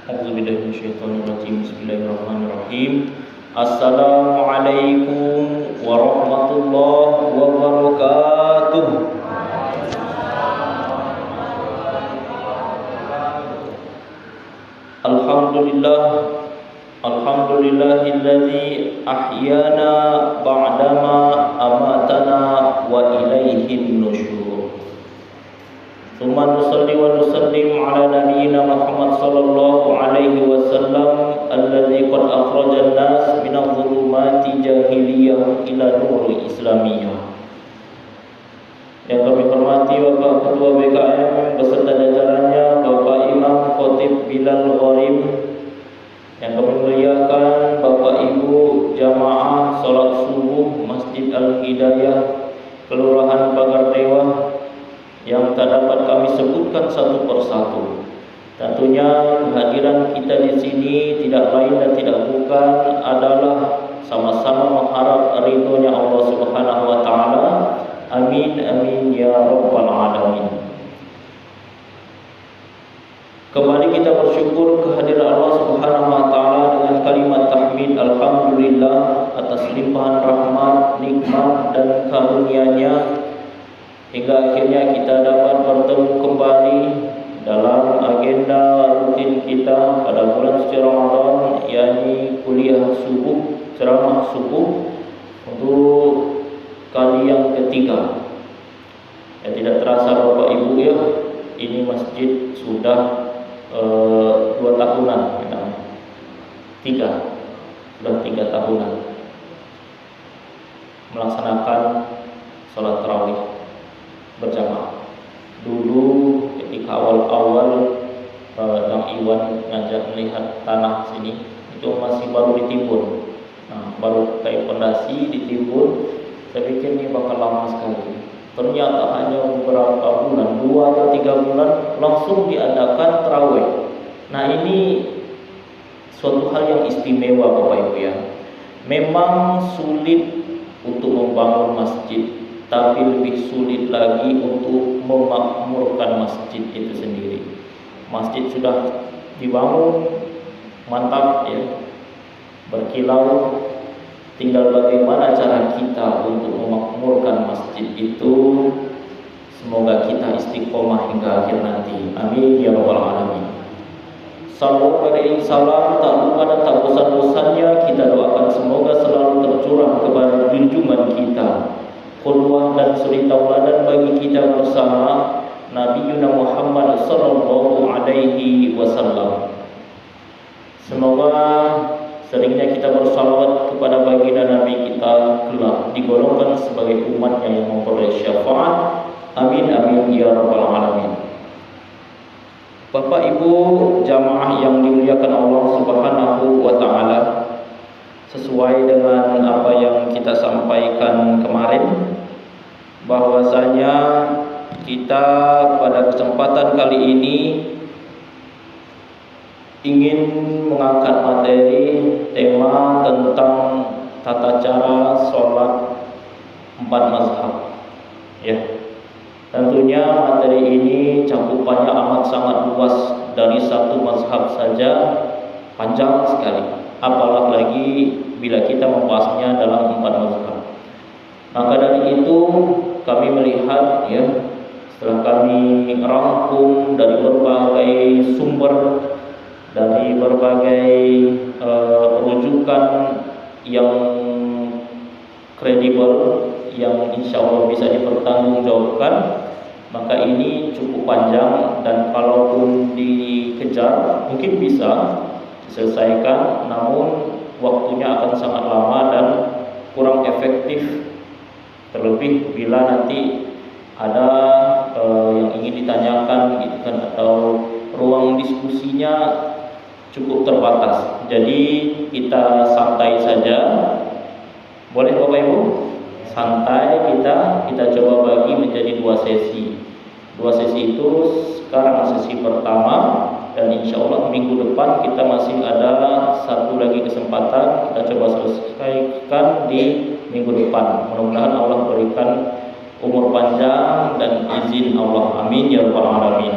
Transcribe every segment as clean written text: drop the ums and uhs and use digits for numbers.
A'udzubillahi minasyaitonirrajim. Bismillahirrahmanirrahim. Assalamualaikum warahmatullahi wabarakatuh. Alhamdulillahilladzi ahyana ba'dama amatana wa ilaihin nusyur. Tsumma nusalli wa nusallim ala nabiyyina Muhammad sallallahu alaihi wasallam alladzi qad akhrajan nas min adh-dhulumati jahiliyah ila nuril islamiyah. Yang kami hormati Bapak Ketua BKM beserta jajarannya, Bapak Imam Khatib Bilal Gharib, yang kami muliakan Bapak Ibu jamaah salat subuh Masjid Al-Hidayah Kelurahan Pagar Dewa, yang tak dapat kami sebutkan satu persatu. Tentunya kehadiran kita di sini tidak lain dan tidak bukan adalah sama-sama mengharap ridhonya Allah Subhanahu wa taala. Amin amin ya rabbal alamin. Kembali kita bersyukur kehadiran Allah Subhanahu wa taala dengan kalimat tahmid alhamdulillah atas limpahan rahmat, nikmat dan karunia-Nya, hingga akhirnya kita dapat bertemu kembali dalam agenda rutin kita pada bulan suci Ramadan, yakni kuliah subuh, ceramah subuh untuk kali yang ketiga. Ya, tidak terasa Bapak Ibu ya, ini masjid sudah 2 tahunan ya. Sudah 3 tahunan melaksanakan sholat tarawih berjamaah. Dulu ketika awal-awal Bang Iwan ngajak melihat tanah sini, itu masih baru ditimbun. Baru kayak pondasi ditimbun. Saya pikir ini bakal lama sekali. Ternyata hanya beberapa bulan, 2 atau 3 bulan langsung diadakan tarawih. Nah, ini suatu hal yang istimewa Bapak Ibu ya. Memang sulit untuk membangun masjid, tapi lebih sulit lagi untuk memakmurkan masjid itu sendiri. Masjid sudah dibangun mantap ya, berkilau, tinggal bagaimana cara kita untuk memakmurkan masjid itu. Semoga kita istiqomah hingga akhir nanti. Amin ya rabbal alamin. Salawat beriring salam tak lupa dan tak bosan-bosannya kita doakan semoga selalu tercurah kepada junjungan kita, qudwah dan suri tauladan bagi kita bersama, Nabi Muhammad sallallahu alaihi wasallam. Semoga seringnya kita bersalawat kepada baginda Nabi kita kelak digolongkan sebagai umatnya yang memperoleh syafaat. Amin amin ya rabbal alamin. Bapak Ibu jamaah yang dimuliakan Allah Subhanahu wa taala, sesuai dengan apa yang kita sampaikan kemarin, bahwasanya kita pada kesempatan kali ini ingin mengangkat materi tema tentang tata cara sholat 4 mazhab ya. Tentunya materi ini cakupannya amat sangat luas, dari 1 mazhab saja panjang sekali, apalagi bila kita membahasnya dalam 4 mazhab. Maka dari itu kami melihat ya, setelah kami rangkum dari berbagai sumber, dari berbagai rujukan yang kredibel, yang insya Allah bisa dipertanggungjawabkan, maka ini cukup panjang, dan kalaupun dikejar mungkin bisa diselesaikan, namun waktunya akan sangat lama dan kurang efektif, terlebih bila nanti ada yang ingin ditanyakan gitu kan, atau ruang diskusinya cukup terbatas. Jadi kita santai saja, boleh Bapak Ibu? Santai, kita coba bagi menjadi 2 sesi. 2 sesi itu sekarang sesi pertama, dan insya Allah minggu depan kita masih ada 1 lagi kesempatan, kita coba selesaikan di minggu depan. Mudah-mudahan Allah berikan umur panjang dan izin Allah. Amin ya rabbal alamin.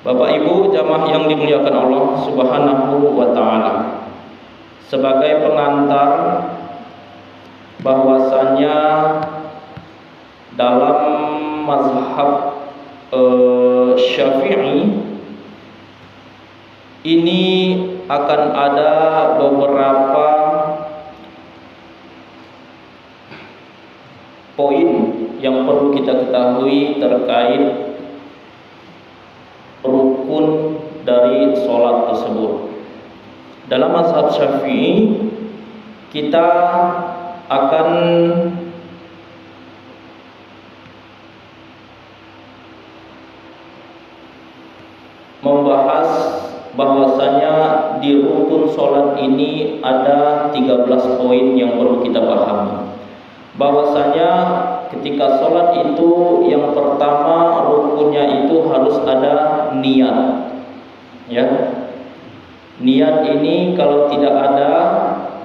Bapak Ibu jamaah yang dimuliakan Allah Subhanahu wa taala, sebagai pengantar bahwasanya dalam mazhab Syafi'i ini akan ada beberapa poin yang perlu kita ketahui terkait rukun dari sholat tersebut. Dalam mazhab Syafi'i kita akan membahas bahwasanya di rukun sholat ini ada 13 poin yang perlu kita pahami. Bahwasanya ketika sholat itu yang pertama rukunnya itu harus ada niat, ya. Niat ini kalau tidak ada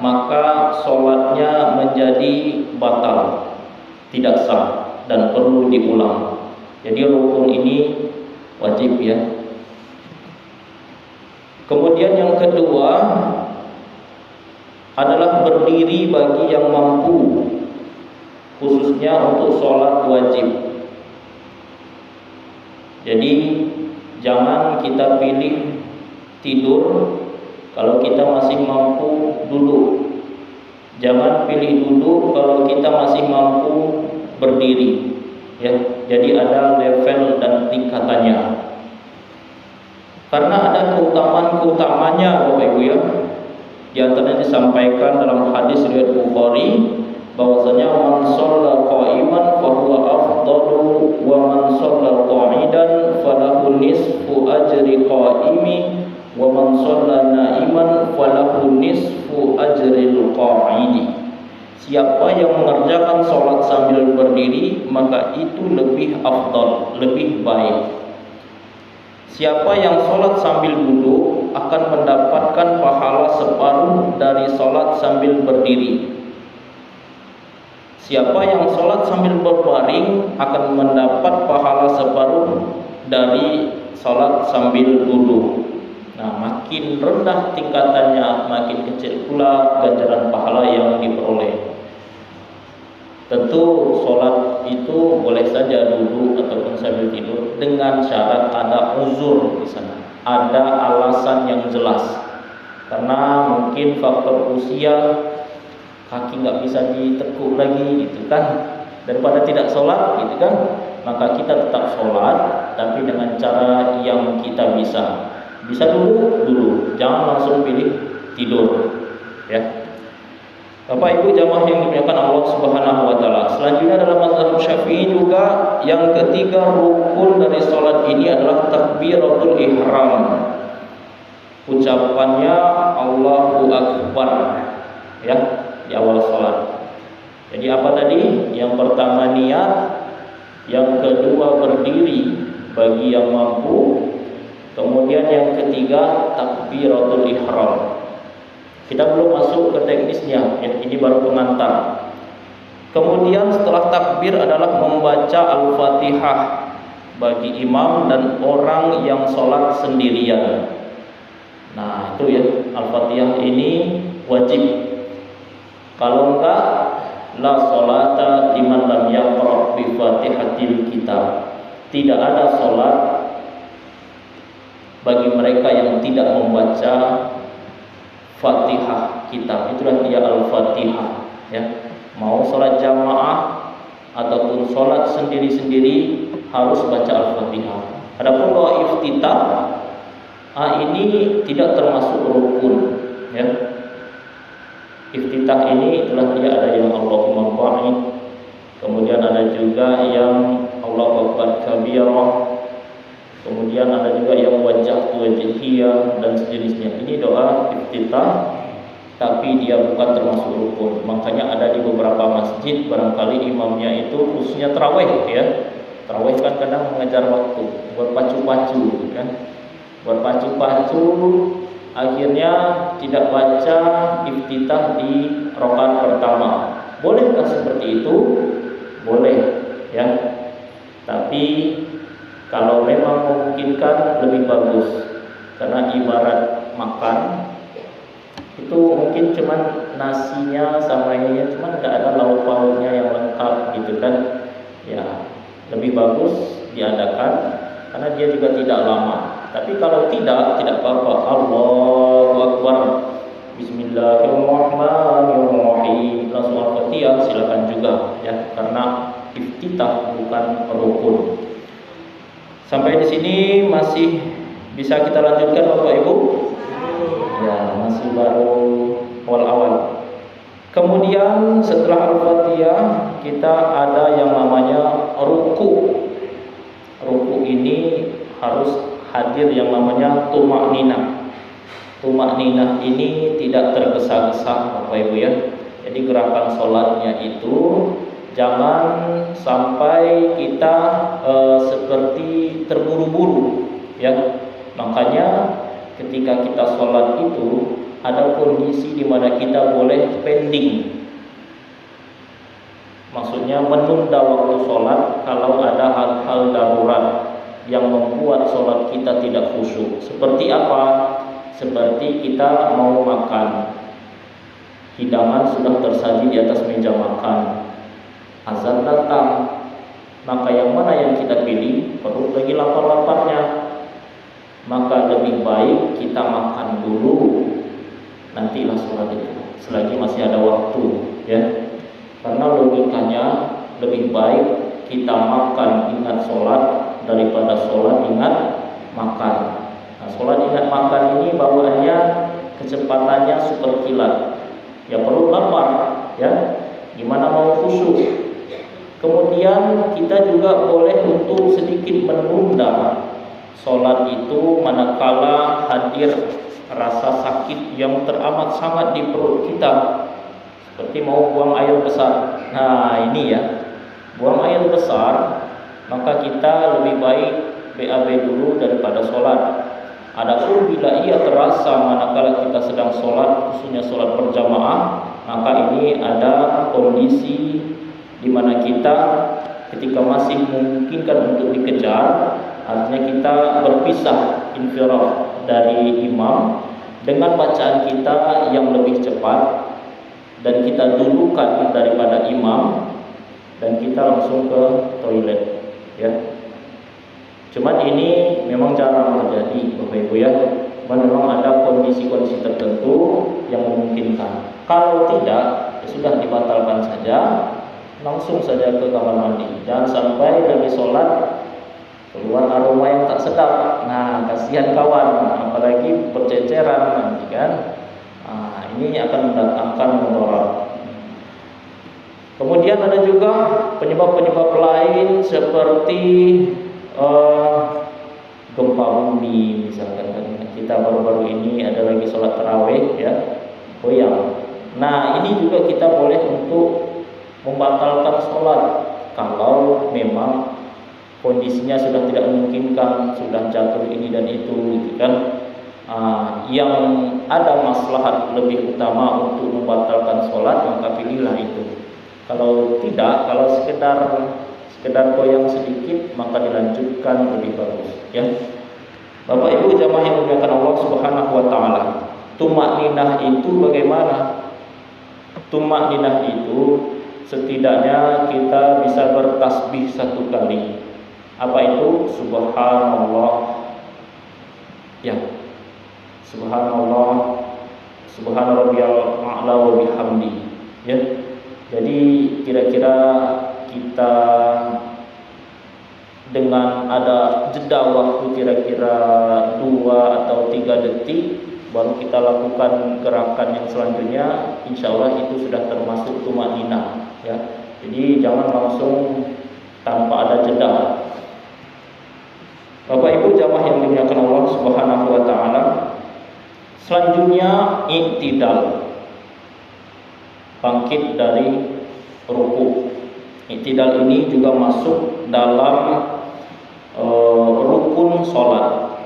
maka sholatnya menjadi batal, tidak sah dan perlu diulang. Jadi rukun ini wajib, ya. Kemudian yang kedua adalah berdiri bagi yang mampu, khususnya untuk sholat wajib. Jadi jangan kita pilih tidur kalau kita masih mampu duduk. Jangan pilih duduk kalau kita masih mampu berdiri, ya. Jadi ada level dan tingkatannya. Karena ada keutamaan-keutamanya Bapak Ibu, ya. Di antaranya disampaikan dalam hadis riwayat Bukhari bahwasanya man shalla qa'iman fa huwa afdalu wa man shalla qa'idan falahu nisfu ajri qa'imi wa man shalla na'iman falahu nisfu ajril qa'idi. Siapa yang mengerjakan sholat sambil berdiri maka itu lebih afdal, lebih baik. Siapa yang sholat sambil duduk akan mendapatkan pahala separuh dari sholat sambil berdiri. Siapa yang sholat sambil berbaring akan mendapat pahala separuh dari sholat sambil duduk. Nah, makin rendah tingkatannya, makin kecil pula ganjaran pahala yang diperoleh. Tentu sholat itu boleh saja duduk ataupun sambil tidur dengan syarat ada uzur di sana, ada alasan yang jelas. Karena mungkin faktor usia, kaki nggak bisa ditekuk lagi, gitu kan. Daripada tidak sholat, gitu kan. Maka kita tetap sholat, tapi dengan cara yang kita bisa. Bisa duduk dulu, jangan langsung pilih tidur, ya. Bapak Ibu jamaah yang dimuliakan Allah Subhanahu wa taala. Selanjutnya dalam mazhab Syafi'i juga yang ketiga rukun dari salat ini adalah takbiratul ihram. Ucapannya Allahu Akbar, ya, di awal salat. Jadi apa tadi? Yang pertama niat, yang kedua berdiri bagi yang mampu, kemudian yang ketiga takbiratul ihram. Kita belum masuk ke teknisnya, ya, ini baru pengantar. Kemudian setelah takbir adalah membaca Al-Fatihah bagi imam dan orang yang sholat sendirian. Nah itu, ya, Al-Fatihah ini wajib. Kalau enggak, la sholata liman lam yaqra bi Fatihatil kitab. Tidak ada sholat bagi mereka yang tidak membaca Fatihah kitab. Itulah dia Al-Fatihah, ya. Mau sholat jamaah ataupun sholat sendiri-sendiri harus baca Al-Fatihah. Adapun doa iftitah, ini tidak termasuk rukun, ya. Iftitah ini itulah dia ada yang Allahumma ba'id, kemudian ada juga yang Allahu Akbar kabirah, kemudian ada juga yang wajah wajhiyah dan sejenisnya. Ini doa iftitah, tapi dia bukan termasuk rukun. Makanya ada di beberapa masjid barangkali imamnya itu khususnya tarawih, ya. Tarawih kan kadang mengejar waktu, berpacu-pacu, kan. Berpacu-pacu, akhirnya tidak baca iftitah di rakaat pertama. Bolehkah seperti itu? Boleh, ya. Tapi Kalau memang memungkinkan lebih bagus, karena ibarat makan itu mungkin cuman nasinya sama ininya, cuman nggak ada lauk pauknya yang lengkap gitu kan. Ya, lebih bagus diadakan karena dia juga tidak lama. Tapi kalau tidak apa-apa. Allahu Akbar, Bismillahirrahmanirrahim, langsung Al-Fatihah silakan juga ya, karena iftitah bukan rukun. Sampai di sini masih bisa kita lanjutkan Bapak Ibu? Ya, masih baru awal-awal. Kemudian setelah Al-Fatihah kita ada yang namanya ruku. Ruku ini harus hadir yang namanya tumakninah. Tumakninah ini tidak tergesa-gesa Bapak Ibu ya. Jadi gerakan sholatnya itu jangan sampai kita seperti terburu-buru ya. Makanya ketika kita sholat itu ada kondisi di mana kita boleh pending. Maksudnya menunda waktu sholat kalau ada hal-hal darurat yang membuat sholat kita tidak khusyuk. Seperti apa? Seperti kita mau makan, hidangan sudah tersaji di atas meja makan, azan datang, maka yang mana yang kita pilih? Perut lagi lapar-laparnya, maka lebih baik kita makan dulu, nantilah sholat itu selagi masih ada waktu ya. Karena logikanya lebih baik kita makan ingat sholat daripada sholat ingat makan. Nah, sholat ingat makan ini bawaannya kecepatannya super kilat ya, perut lapar ya, gimana mau khusyuk. Kemudian kita juga boleh untuk sedikit menunda sholat itu manakala hadir rasa sakit yang teramat sangat di perut kita, seperti mau buang air besar. Nah ini ya, buang air besar, maka kita lebih baik BAB dulu daripada sholat. Adapun bila ia terasa manakala kita sedang sholat, khususnya sholat berjamaah, maka ini ada kondisi di mana kita ketika masih memungkinkan untuk dikejar, artinya kita berpisah infirah dari imam dengan bacaan kita yang lebih cepat, dan kita dulukan daripada imam, dan kita langsung ke toilet ya. Cuman ini memang jarang terjadi Bapak Ibu ya. Memang ada kondisi-kondisi tertentu yang memungkinkan. Kalau tidak, ya sudah dibatalkan saja, langsung saja ke kamar mandi. Jangan sampai dari sholat keluar aroma yang tak sedap. Nah, kasihan kawan, apalagi berceceran nanti kan. Nah, ini akan mendatangkan mudarat. Kemudian ada juga penyebab-penyebab lain seperti gempa bumi misalkan. Kita baru-baru ini ada lagi sholat tarawih ya, goyang. Nah, ini juga kita boleh untuk membatalkan sholat kalau memang kondisinya sudah tidak memungkinkan, sudah jatuh ini dan itu gitu kan. Yang ada maslahat lebih utama untuk membatalkan sholat, maka pilihlah itu. Kalau tidak, kalau sekedar goyang sedikit, maka dilanjutkan lebih bagus ya. Bapak Ibu jamaah yang dimuliakan Allah Subhanahu wa taala, tumakninah itu bagaimana? Tumakninah itu setidaknya kita bisa bertasbih 1 kali. Apa itu? Subhanallah ya, Subhanallah, Subhanarabbiyal a'la wa bihamdi ya. Jadi kira-kira kita dengan ada jeda waktu kira-kira 2 atau 3 detik baru kita lakukan gerakan yang selanjutnya, insya Allah itu sudah termasuk tumakninah ya. Jadi jangan langsung tanpa ada jeda. Bapak Ibu jamaah yang dimuliakan Allah Subhanahu wa taala, selanjutnya i'tidal, bangkit dari ruku. I'tidal ini juga masuk dalam rukun sholat,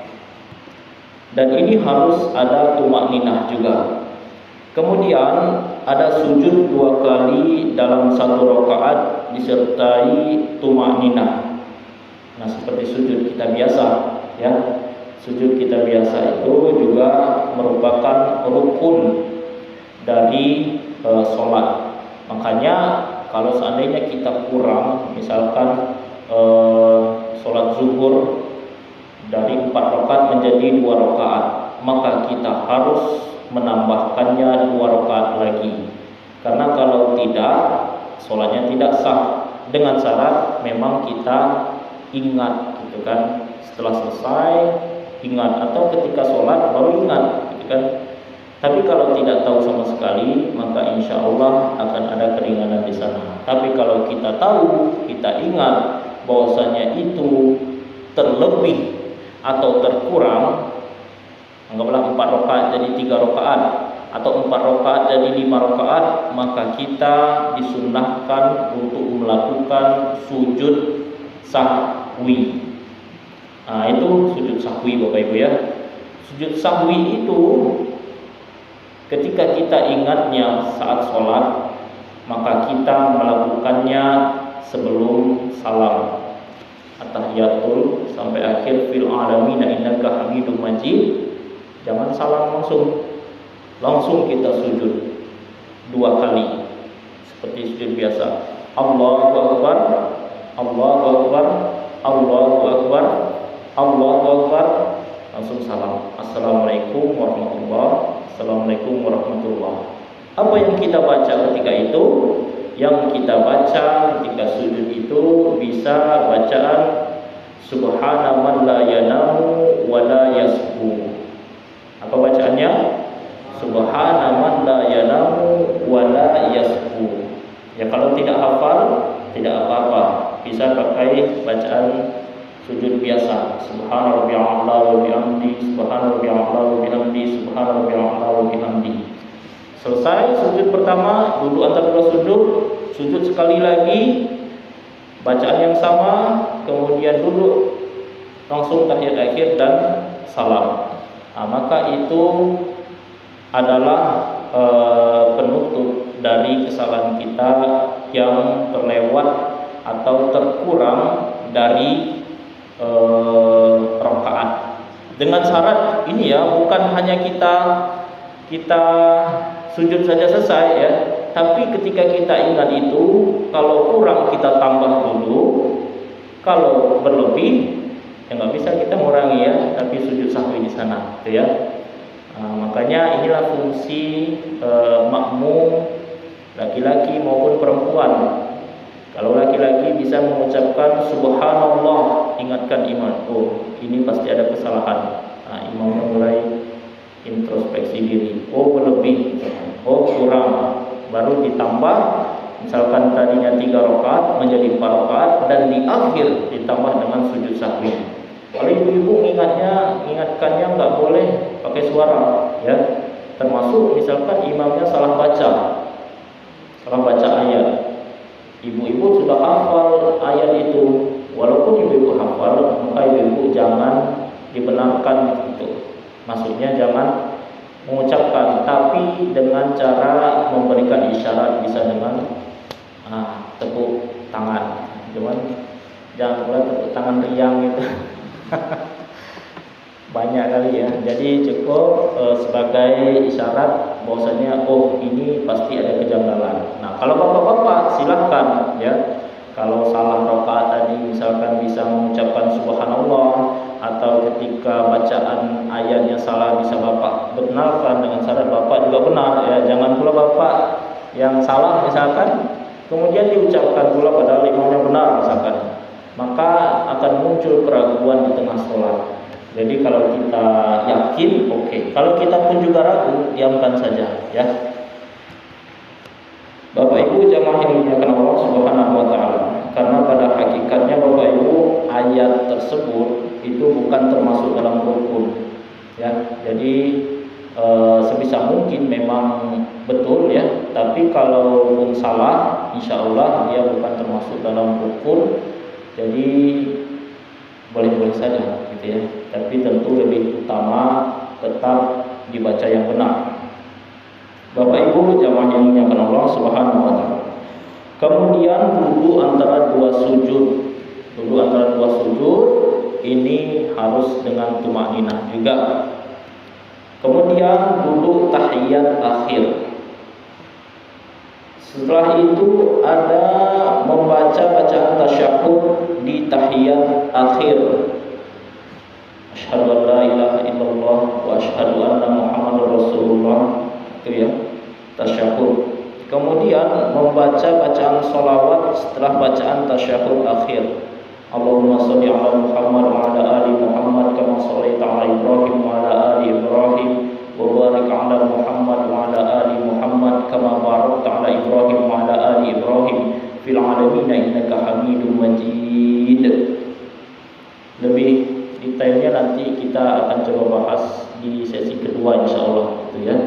dan ini harus ada tumakninah juga. Kemudian ada sujud 2 kali dalam 1 rakaat disertai tumakninah. Nah, seperti sujud kita biasa, ya. Sujud kita biasa itu juga merupakan rukun dari sholat. Makanya kalau seandainya kita kurang, misalkan sholat zuhur dari 4 rakaat menjadi 2 rakaat, maka kita harus menambahkannya 2 rakaat lagi. Karena kalau tidak, sholatnya tidak sah. Dengan syarat memang kita ingat, gitu kan, setelah selesai ingat, atau ketika sholat baru ingat, gitu kan. Tapi kalau tidak tahu sama sekali, maka insya Allah akan ada keringanan di sana. Tapi kalau kita tahu, kita ingat bahwasanya itu terlebih atau terkurang, anggaplah 4 rakaat jadi 3 rakaat, atau 4 rakaat jadi 5 rakaat, maka kita disunnahkan untuk melakukan sujud sahwi. Nah, itu sujud sahwi Bapak Ibu ya. Sujud sahwi itu ketika kita ingatnya saat sholat, maka kita melakukannya sebelum salam. At-tahiyatul sampai akhir fil alamin innaka hamidum majid. Jangan salam langsung kita sujud 2 kali seperti sujud biasa. Allahu akbar, Allahu akbar, Allahu akbar, Allahu akbar, langsung salam. Assalamualaikum warahmatullahi, assalamualaikum warahmatullahi. Apa yang kita baca ketika itu? Yang kita baca ketika sujud itu bisa bacaan Subhana man la yanamu wa la yasbu. Apa bacaannya? Subhana man la yanamu wa la yasbu. Ya, kalau tidak hafal tidak apa-apa, bisa pakai bacaan sujud biasa. Subhana rabbiyal a'la wa bihamdi, subhana rabbiyal a'la wa bihamdi, subhana rabbiyal a'la wa bihamdi. Selesai sujud pertama, duduk antara 2 sujud, sujud sekali lagi, bacaan yang sama, kemudian duduk, langsung tahiyat akhir dan salam. Nah, maka itu adalah penutup dari kesalahan kita yang terlewat atau terkurang dari rakaat. Dengan syarat ini ya, bukan hanya kita sujud saja selesai ya, tapi ketika kita ingat itu, kalau kurang kita tambah dulu, kalau berlebih ya nggak bisa kita mengurangi ya, tapi sujud sahwi di sana, gitu ya. Makanya inilah fungsi makmum laki-laki maupun perempuan. Kalau laki-laki bisa mengucapkan subhanallah, ingatkan imam, oh ini pasti ada kesalahan. Imamnya mulai introspeksi diri, oh berlebih, oh kurang, baru ditambah. Misalkan tadinya 3 rakaat menjadi 4 rakaat, dan di akhir ditambah dengan sujud sahwi. Kalau ibu-ibu ingatkannya nggak boleh pakai suara, ya. Termasuk misalkan imamnya salah baca ayat. Ibu-ibu sudah hafal ayat itu, walaupun ibu-ibu hafal, maka ibu-ibu jangan dibenarkan itu. Maksudnya jangan mengucapkan, tapi dengan cara memberikan isyarat, bisa dengan tepuk tangan. Jangan pula tepuk tangan riang gitu. Banyak kali ya. Jadi cukup sebagai isyarat bahwasanya oh ini pasti ada kejanggalan. Nah, kalau bapak-bapak silahkan ya. Kalau salah rakaat tadi misalkan bisa mengucapkan subhanallah, atau ketika bacaan ayatnya salah bisa bapak benarkan dengan syarat bapak juga benar ya. Jangan pula bapak yang salah misalkan kemudian diucapkan pula padahal imamnya benar misalkan, maka akan muncul keraguan di tengah sholat. Jadi kalau kita yakin oke. Kalau kita pun juga ragu, diamkan saja ya. Bapak Ibu jamaah yang dimuliakan Allah Subhanahu wa taala, karena pada hakikatnya Bapak Ibu ayat tersebut itu bukan termasuk dalam rukun ya. Jadi sebisa mungkin memang betul ya, tapi kalau pun salah insya Allah dia bukan termasuk dalam rukun. Jadi boleh-boleh saja gitu ya, tapi tentu lebih utama tetap dibaca yang benar. Bapak Ibu jamaah yang dimuliakan Allah Subhanahu wa taala. Kemudian duduk antara 2 sujud. Dulu antara dua sujud ini harus dengan tumaninah juga. Kemudian duduk tahiyat akhir. Setelah itu ada membaca bacaan tasyahud di tahiyat akhir. Asyhadu an la ilaha illallah wa asyhadu anna Muhammadar Rasulullah. Itu ya, tasyahud. Kemudian membaca bacaan sholawat setelah bacaan tasyahud akhir. Allahumma sholli ala Muhammad wa ala ali Muhammad kama shallaita ala Ibrahim wa ala ali Ibrahim wa barik ala Muhammad wa ala ali Muhammad kama barakta ala Ibrahim wa ala ali Ibrahim fil alamin innaka Hamidum Majid. Lebih detailnya nanti kita akan coba bahas di sesi kedua insyaallah, gitu ya.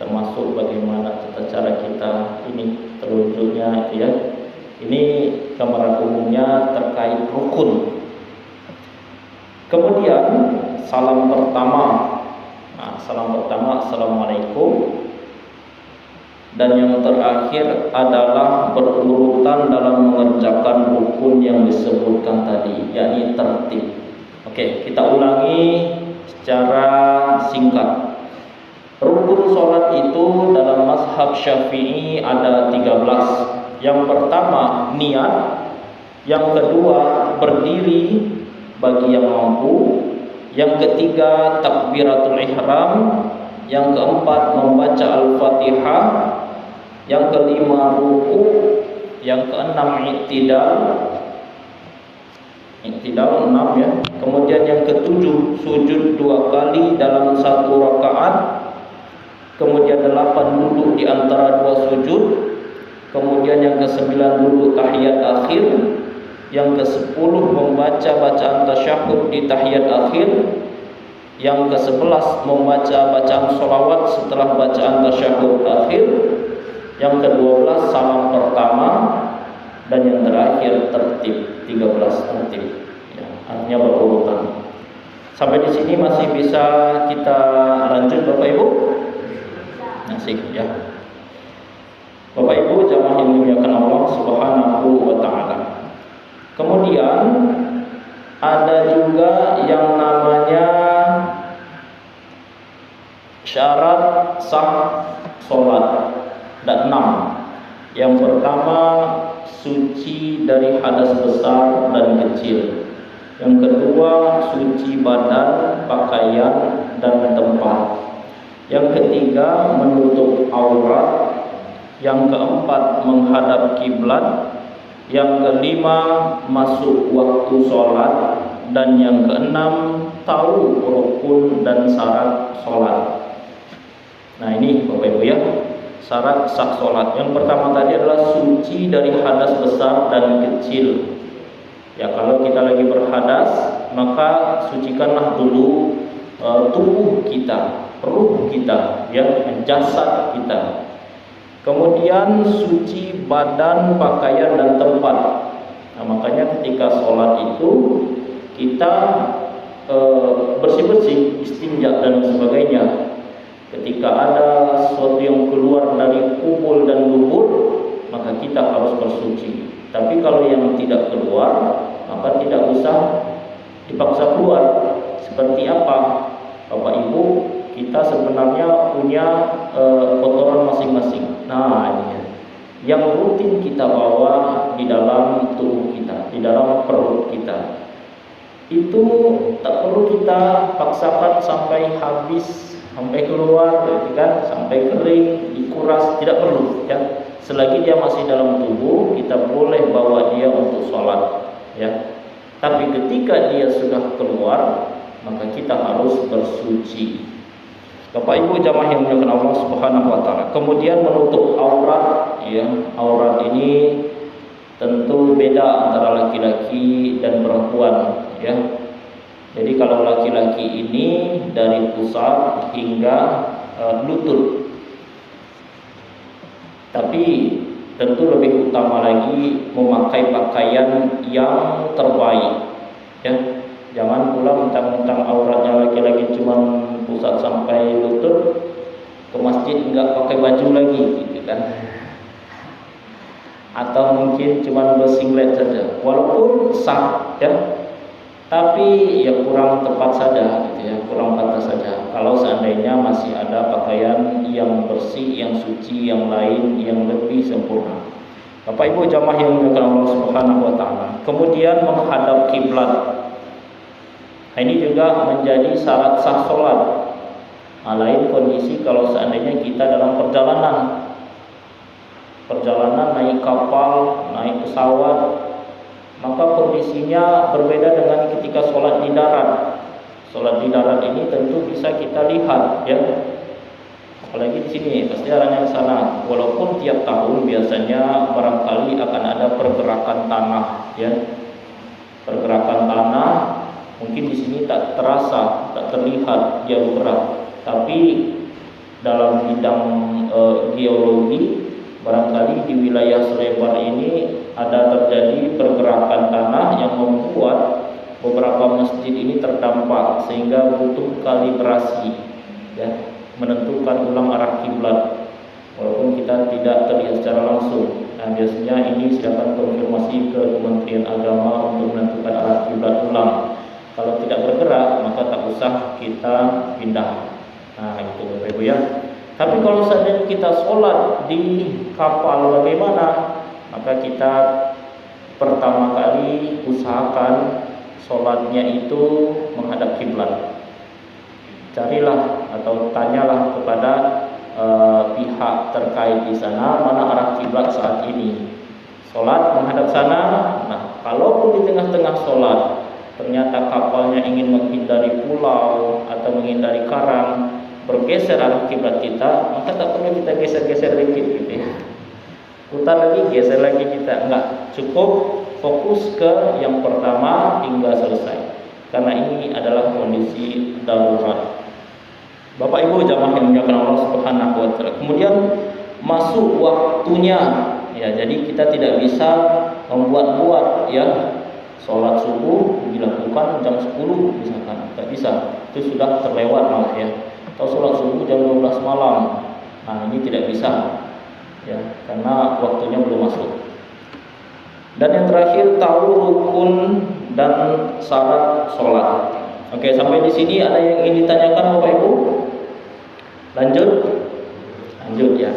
Termasuk bagaimana tata cara kita ini terwujudnya, gitu ya. Ini gambaran umumnya terkait rukun. Kemudian salam pertama. Nah, salam pertama Assalamualaikum. Dan yang terakhir adalah berurutan dalam mengerjakan rukun yang disebutkan tadi, yakni tertib. Oke, kita ulangi secara singkat. Rukun sholat itu dalam mazhab Syafi'i ada 13. Yang pertama niat, yang kedua berdiri bagi yang mampu, yang ketiga takbiratul ihram, yang keempat membaca al-Fatihah, yang kelima ruku, yang keenam i'tidal 6 ya. Kemudian yang ketujuh sujud 2 kali dalam 1 rakaat. Kemudian 8 duduk di antara 2 sujud. Kemudian yang ke-9 duduk tahiyat akhir. Yang ke-10 membaca bacaan tasyahud di tahiyat akhir. Yang ke-11 membaca bacaan sholawat setelah bacaan tasyahud akhir. Yang ke-12 salam pertama. Dan yang terakhir tertib, 13 tertib ya, artinya berurutan. Sampai di sini masih bisa kita lanjut Bapak Ibu? Masih ya. Bapak Ibu jamaah yang dimuliakan Allah Subhanahu wa taala. Kemudian ada juga yang namanya syarat sah salat. Ada 6. Yang pertama suci dari hadas besar dan kecil. Yang kedua suci badan, pakaian dan tempat. Yang ketiga menutup aurat. Yang keempat menghadap kiblat. Yang kelima masuk waktu sholat. Dan yang keenam tahu rukun dan syarat sholat. Nah ini Bapak Ibu ya, syarat sah sholat. Yang pertama tadi adalah suci dari hadas besar dan kecil. Ya, kalau kita lagi berhadas, maka sucikanlah dulu tubuh kita, ruh kita, ya, jasad kita. Kemudian suci badan, pakaian dan tempat. Nah, makanya ketika sholat itu kita bersih-bersih, istinja dan sebagainya. Ketika ada sesuatu yang keluar dari kubul dan lubur, maka kita harus bersuci. Tapi kalau yang tidak keluar, maka tidak usah dipaksa keluar. Seperti apa? Bapak Ibu, kita sebenarnya punya kotoran masing-masing. Nah, ini ya, yang rutin kita bawa di dalam tubuh kita, di dalam perut kita. Itu tak perlu kita paksakan sampai habis, sampai keluar, kan, sampai kering, dikuras, tidak perlu ya. Selagi dia masih dalam tubuh, kita boleh bawa dia untuk sholat ya. Tapi ketika dia sudah keluar, maka kita harus bersuci. Bapak Ibu jamaah yang dimuliakan Allah Subhanahu wa taala. Kemudian menutup aurat ya. Aurat ini tentu beda antara laki-laki dan perempuan ya. Jadi kalau laki-laki ini dari pusar hingga lutut. Tapi tentu lebih utama lagi memakai pakaian yang terbaik ya. Jangan pula mentang-mentang auratnya laki-laki cuma pusat sampai lutut, ke masjid enggak pakai baju lagi gitu kan. Atau mungkin cuma bersinglet saja. Walaupun sah ya. Tapi ya kurang tepat saja gitu ya, kurang pantas saja. Kalau seandainya masih ada pakaian yang bersih, yang suci, yang lain yang lebih sempurna. Bapak Ibu jamaah yang dimuliakan Allah Subhanahu wa taala. Kemudian menghadap kiblat. Ini juga menjadi syarat sah salat. Lain kondisi kalau seandainya kita dalam perjalanan naik kapal, naik pesawat, maka kondisinya berbeda dengan ketika sholat di darat. Sholat di darat ini tentu bisa kita lihat, ya. Apalagi di sini pasti arahnya ke sana. Walaupun tiap tahun biasanya barangkali akan ada pergerakan tanah, ya. Pergerakan tanah mungkin di sini tak terasa, tak terlihat dia bergerak. Tapi dalam bidang geologi, barangkali di wilayah selebar ini ada terjadi pergerakan tanah yang membuat beberapa masjid ini terdampak sehingga butuh kalibrasi, ya, menentukan ulang arah kiblat walaupun kita tidak terlihat secara langsung. Nah, biasanya ini silakan konfirmasi ke Kementerian Agama untuk menentukan arah kiblat ulang. Kalau tidak bergerak maka tak usah kita pindah. Nah, itu Bapak Ibu ya. Tapi kalau seandainya kita sholat di kapal bagaimana? Maka kita pertama kali usahakan sholatnya itu menghadap kiblat. Carilah atau tanyalah kepada pihak terkait di sana mana arah kiblat saat ini. Sholat menghadap sana. Nah, kalaupun di tengah-tengah sholat ternyata kapalnya ingin menghindari pulau atau menghindari karang, bergeser arah kiblat kita, maka tak perlu kita geser-geser dikit gitu ya. Putar lagi, geser lagi kita. Enggak, cukup fokus ke yang pertama hingga selesai. Karena ini adalah kondisi darurat. Bapak Ibu jamaah yang dimuliakan Allah Subhanahu wa taala. Kemudian masuk waktunya. Ya, jadi kita tidak bisa membuat-buat ya. Salat subuh dilakukan jam 10 misalkan. Tidak bisa. Itu sudah terlewat malah ya. Atau sholat subuh jam 12 malam. Nah, ini tidak bisa ya, karena waktunya belum masuk. Dan yang terakhir, tahu rukun dan syarat sholat. Oke, sampai di sini ada yang ingin ditanyakan Bapak Ibu? Lanjut ya.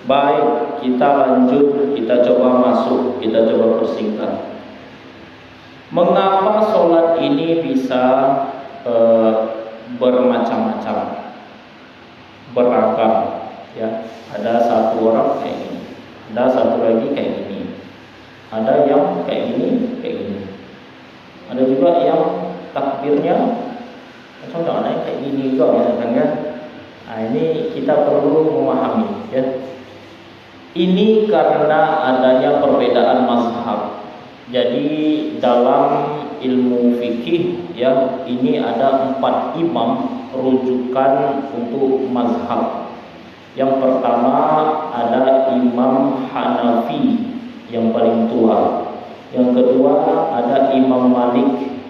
Baik, kita lanjut, kita coba masuk, kita coba persingkat. Mengapa sholat ini bisa bermacam-macam, beragam ya? Ada satu orang kayak gini, ada satu lagi kayak gini, ada yang kayak gini, ada juga yang takbirnya macam ada kayak gini juga ya, kan? Nah, ini kita perlu memahami ya. Ini karena adanya perbedaan mazhab. Jadi dalam ilmu fikih ya, ini ada 4 imam rujukan untuk mazhab. Yang pertama ada Imam Hanafi yang paling tua. Yang kedua ada Imam Malik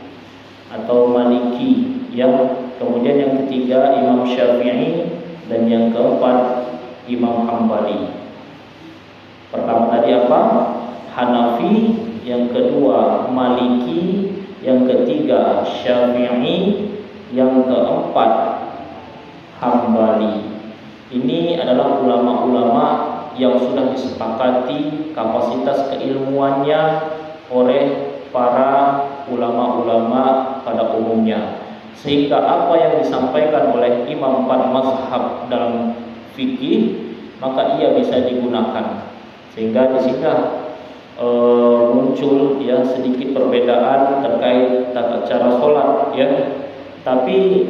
atau Maliki ya. Kemudian yang ketiga Imam Syafi'i dan yang keempat Imam Hambali. Pertama tadi apa? Hanafi, yang kedua Maliki, yang ketiga Syafi'i, yang keempat Hambali. Ini adalah ulama-ulama yang sudah disepakati kapasitas keilmuannya oleh para ulama-ulama pada umumnya. Sehingga apa yang disampaikan oleh imam 4 mazhab dalam fikih maka ia bisa digunakan. Sehingga di sini muncul ya sedikit perbedaan terkait tata cara sholat ya. Tapi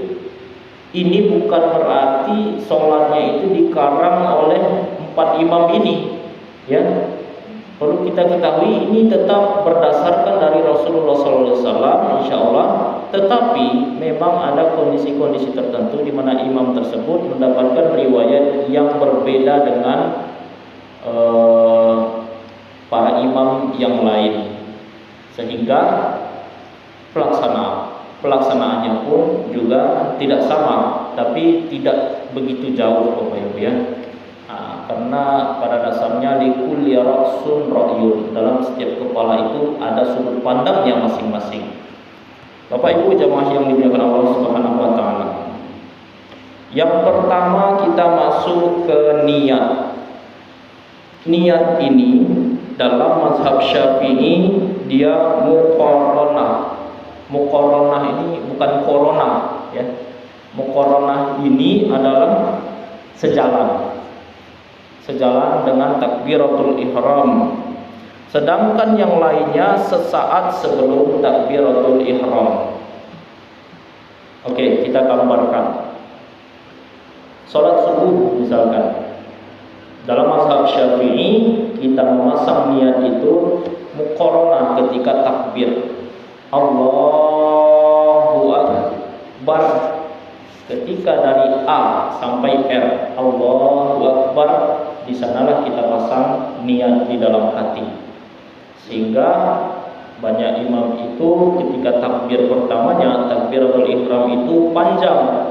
ini bukan berarti sholatnya itu dikarang oleh 4 imam ini ya. Perlu kita ketahui ini tetap berdasarkan dari Rasulullah SAW insya Allah. Tetapi memang ada kondisi-kondisi tertentu di mana imam tersebut mendapatkan riwayat yang berbeda dengan para imam yang lain, sehingga pelaksanaannya pun juga tidak sama, tapi tidak begitu jauh Bapak Ibu ya. Karena pada dasarnya likulli ra'sun ra'yun, dalam setiap kepala itu ada sudut pandangnya masing-masing. Bapak Ibu jamaah yang dimuliakan Allah Subhanahu wa taala. Yang pertama kita masuk ke niat. Niat ini dalam mazhab Syafi'i dia muqaranah. Muqaranah ini bukan corona ya. Muqaranah ini adalah sejalan dengan takbiratul ihram. Sedangkan yang lainnya sesaat sebelum takbiratul ihram. Oke, kita gambarkan. Salat subuh misalkan. Dalam mazhab Syafi'i kita memasang niat itu muqaranah ketika takbir. Allahu Akbar. Ketika dari A sampai R, Allahu Akbar, di sanalah kita pasang niat di dalam hati. Sehingga banyak imam itu ketika takbir pertamanya, takbiratul ihram itu panjang.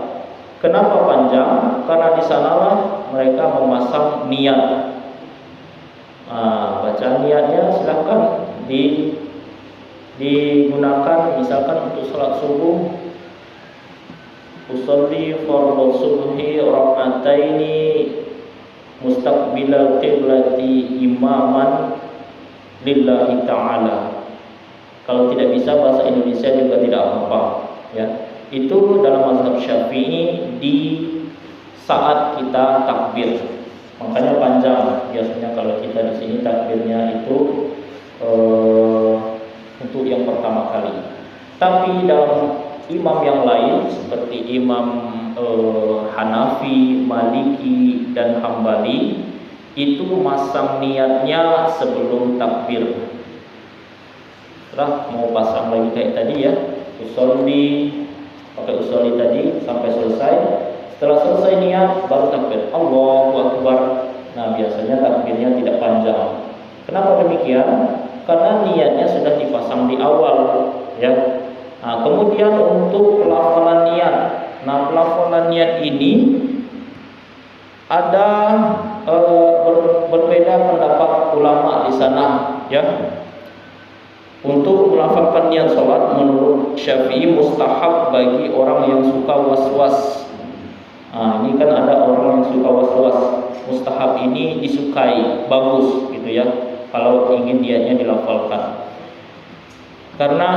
Kenapa panjang? Karena di sanalah mereka memasang niat. Baca niatnya silakan digunakan misalkan untuk salat subuh. Usolli fardhu subhi rak'ataini mustaqbilal qiblati imaman lillahi ta'ala. Kalau tidak bisa bahasa Indonesia juga tidak apa-apa ya. Itu dalam mazhab Syafi'i di saat kita takbir. Makanya panjang biasanya kalau kita di sini takbirnya itu untuk yang pertama kali. Tapi dalam imam yang lain seperti imam Hanafi, Maliki dan Hambali itu masang niatnya sebelum takbir. Setelah mau pasang lagi kayak tadi ya, usolli, pakai usolli tadi sampai selesai. Setelah selesai niat baru takbir Allahu Akbar. Nah biasanya takbirnya tidak panjang. Kenapa demikian? Karena niatnya sudah dipasang di awal ya. Kemudian untuk pelafalan niat. Nah, pelafalan niat ini ada berbeda pendapat ulama di sana, ya. Untuk melafalkan niat salat menurut Syafi'i mustahab bagi orang yang suka was-was. Ini kan ada orang yang suka was-was. Mustahab ini disukai, bagus gitu ya. Kalau ingin niatnya dilafalkan. Karena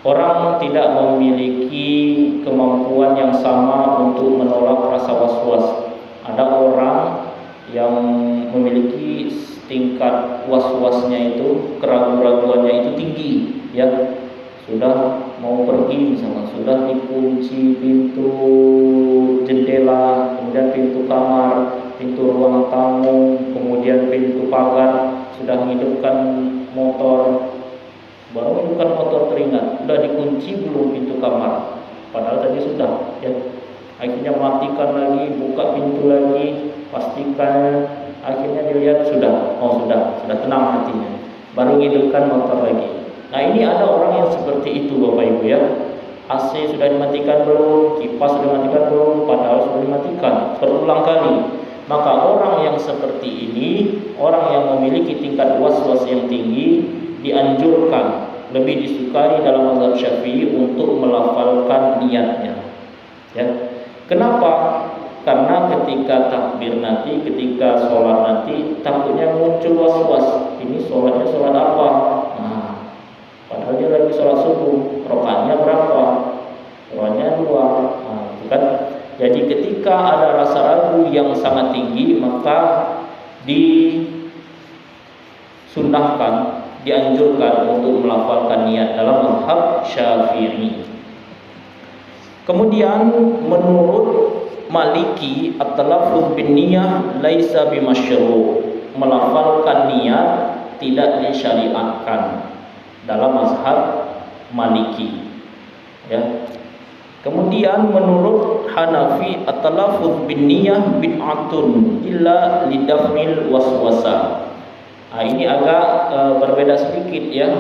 orang tidak memiliki kemampuan yang sama untuk menolak rasa was-was. Ada orang yang memiliki tingkat was-wasnya itu, keraguan-raguannya itu tinggi, ya. Sudah mau pergi misalnya, sudah dikunci pintu jendela, kemudian pintu kamar, pintu ruang tamu, kemudian pintu pagar, sudah menghidupkan motor. Baru hidupkan motor teringat, sudah dikunci belum pintu kamar? Padahal tadi sudah, ya. Akhirnya matikan lagi, buka pintu lagi, pastikan. Akhirnya dilihat sudah, sudah tenang hatinya. Baru hidupkan motor lagi. Nah ini ada orang yang seperti itu Bapak Ibu ya. AC sudah dimatikan belum? Kipas sudah dimatikan belum? Padahal sudah dimatikan berulang kali. Maka orang yang seperti ini, orang yang memiliki tingkat was-was yang tinggi, dianjurkan, lebih disukai dalam mazhab Syafi'i untuk melafalkan niatnya. Ya. Kenapa? Karena ketika takbir nanti, ketika sholat nanti, takutnya muncul was-was. Ini sholatnya sholat apa? Padahal dia lagi sholat subuh. Rakaatnya berapa? Rakaatnya 2. Itu kan. Jadi ketika ada rasa ragu yang sangat tinggi, maka disunnahkan, dianjurkan untuk melafalkan niat dalam mazhab Syafi'i. Kemudian menurut Maliki at-talaffuz bin niyah laisa bimasyru'. Melafalkan niat tidak disyariatkan dalam mazhab Maliki. Ya. Kemudian menurut Hanafi at-talaffuz bin niyah bid'atun illa lidaf'il waswasa. Ini agak berbeda sedikit ya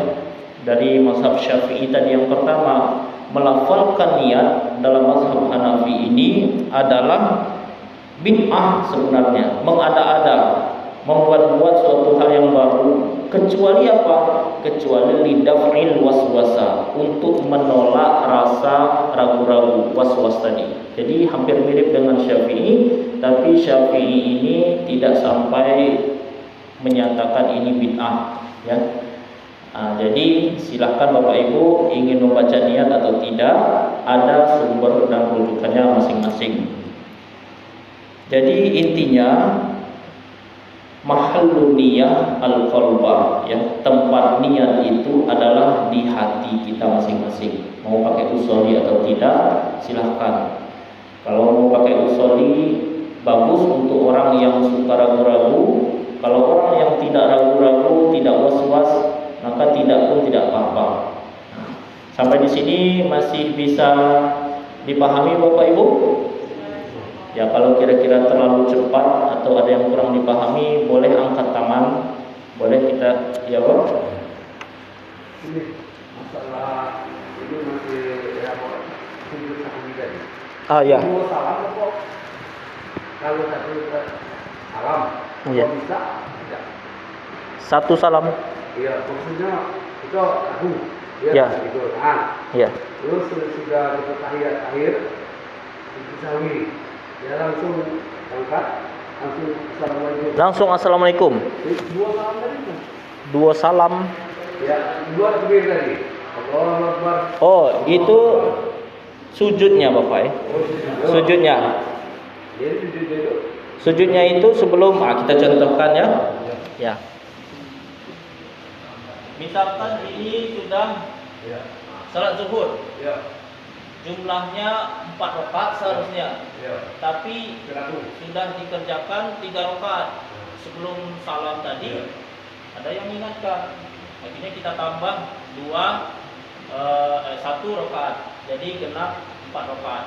dari mazhab Syafi'i tadi yang pertama. Melafalkan niat dalam mazhab Hanafi ini adalah bid'ah sebenarnya, mengada-ada, membuat-buat suatu hal yang baru, kecuali apa? Kecuali lidaf'il waswasa, untuk menolak rasa ragu-ragu, waswas tadi. Jadi hampir mirip dengan Syafi'i, tapi Syafi'i ini tidak sampai menyatakan ini bid'ah, ya. Jadi silahkan Bapak Ibu ingin membaca niat atau tidak, ada sumber dan rujukannya masing-masing. Jadi intinya mahallun niyah al-qalbah, ya, tempat niat itu adalah di hati kita masing-masing. Mau pakai usoli atau tidak, silahkan. Kalau mau pakai usoli bagus untuk orang yang suka ragu-ragu. Kalau orang yang tidak ragu-ragu, tidak was-was, maka tidak pun tidak apa-apa. Sampai di sini masih bisa dipahami Bapak Ibu? Ya, kalau kira-kira terlalu cepat atau ada yang kurang dipahami, boleh angkat tangan. Boleh kita, ya Pak? Ini masalah ini masih ya Pak, sujud sahwi tadi. Ya. Dua salam kok. Kalau satu salam, Iya. kok bisa? Tidak. Satu salam. Iya, maksudnya itu aku. Ya. Gitu kan. Ya. Terus sudah dapat tahiyat akhir, sujud sahwi. Ya langsung angkat, langsung assalamualaikum. Langsung assalamualaikum. Dua salam tadi kan? Dua salam. Ya, dua takbir tadi. Allahu Akbar. Oh, itu sujudnya Bapak ya? Sujudnya. Jadi sujudnya itu. Sujudnya itu sebelum kita contohkan ya. Ya. Misalkan ini sudah salat zuhur. Ya. Jumlahnya 4 rakaat seharusnya. Ya. Tapi sudah dikerjakan 3 rakaat. Sebelum salam tadi ada yang mengingatkan. Akhirnya kita tambah 1 rakaat. Jadi genap 4 rakaat.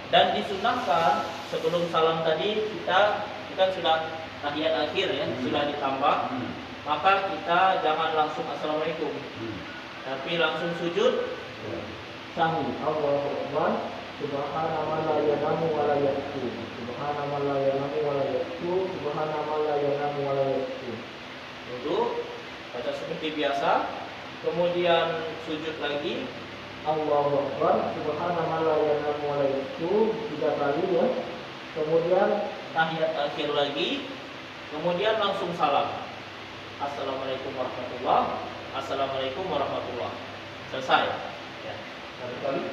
Dan disunahkan sebelum salam tadi kita sudah tahiyat akhir ya, sudah ditambah. Maka kita jangan langsung assalamualaikum. Tapi langsung sujud sahwi. Allahu Akbar. Subhana man la yanamu wa la yaqtu. Subhana man la yanamu wa la yaqtu. Subhana man la yanamu wa la yaqtu. Duduk, baca seperti biasa. Kemudian sujud lagi. Allahu Akbar. Subhana man la yanamu wa la yaqtu. 3 kali ya. Kemudian tahiyat akhir lagi. Kemudian langsung salam. Assalamualaikum warahmatullahi. Assalamualaikum warahmatullahi. Selesai. Ya. Satu kali.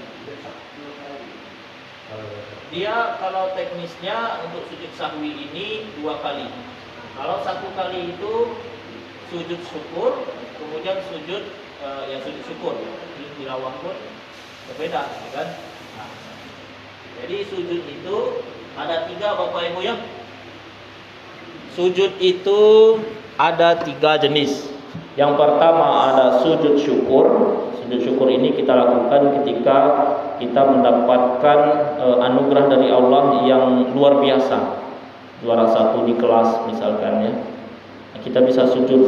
Dia kalau teknisnya untuk sujud sahwi ini 2 kali. Kalau 1 kali itu sujud syukur, kemudian sujud sujud syukur. Tilawah pun berbeda, ya kan? Nah, jadi sujud itu ada 3 Bapak Ibu ya. Sujud itu ada 3 jenis. Yang pertama ada sujud syukur. Sujud syukur ini kita lakukan ketika kita mendapatkan anugerah dari Allah yang luar biasa. Juara 1 di kelas misalkan ya. Kita bisa sujud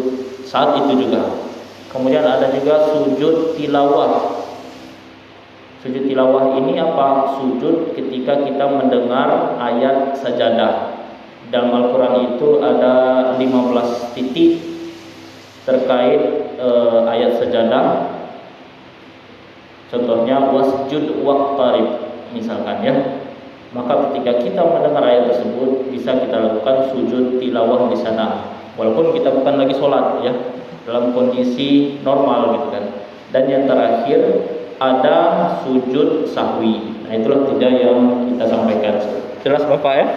saat itu juga. Kemudian ada juga sujud tilawah. Sujud tilawah ini apa? Sujud ketika kita mendengar ayat sajadah. Dalam Al-Quran itu ada 15 titik terkait ayat sajadah. Contohnya wasjud waqtarib misalkan ya. Maka ketika kita mendengar ayat tersebut bisa kita lakukan sujud tilawah di sana. Walaupun kita bukan lagi sholat ya, dalam kondisi normal gitu kan. Dan yang terakhir ada sujud sahwi. Nah itulah 3 yang kita sampaikan. Jelas Bapak ya?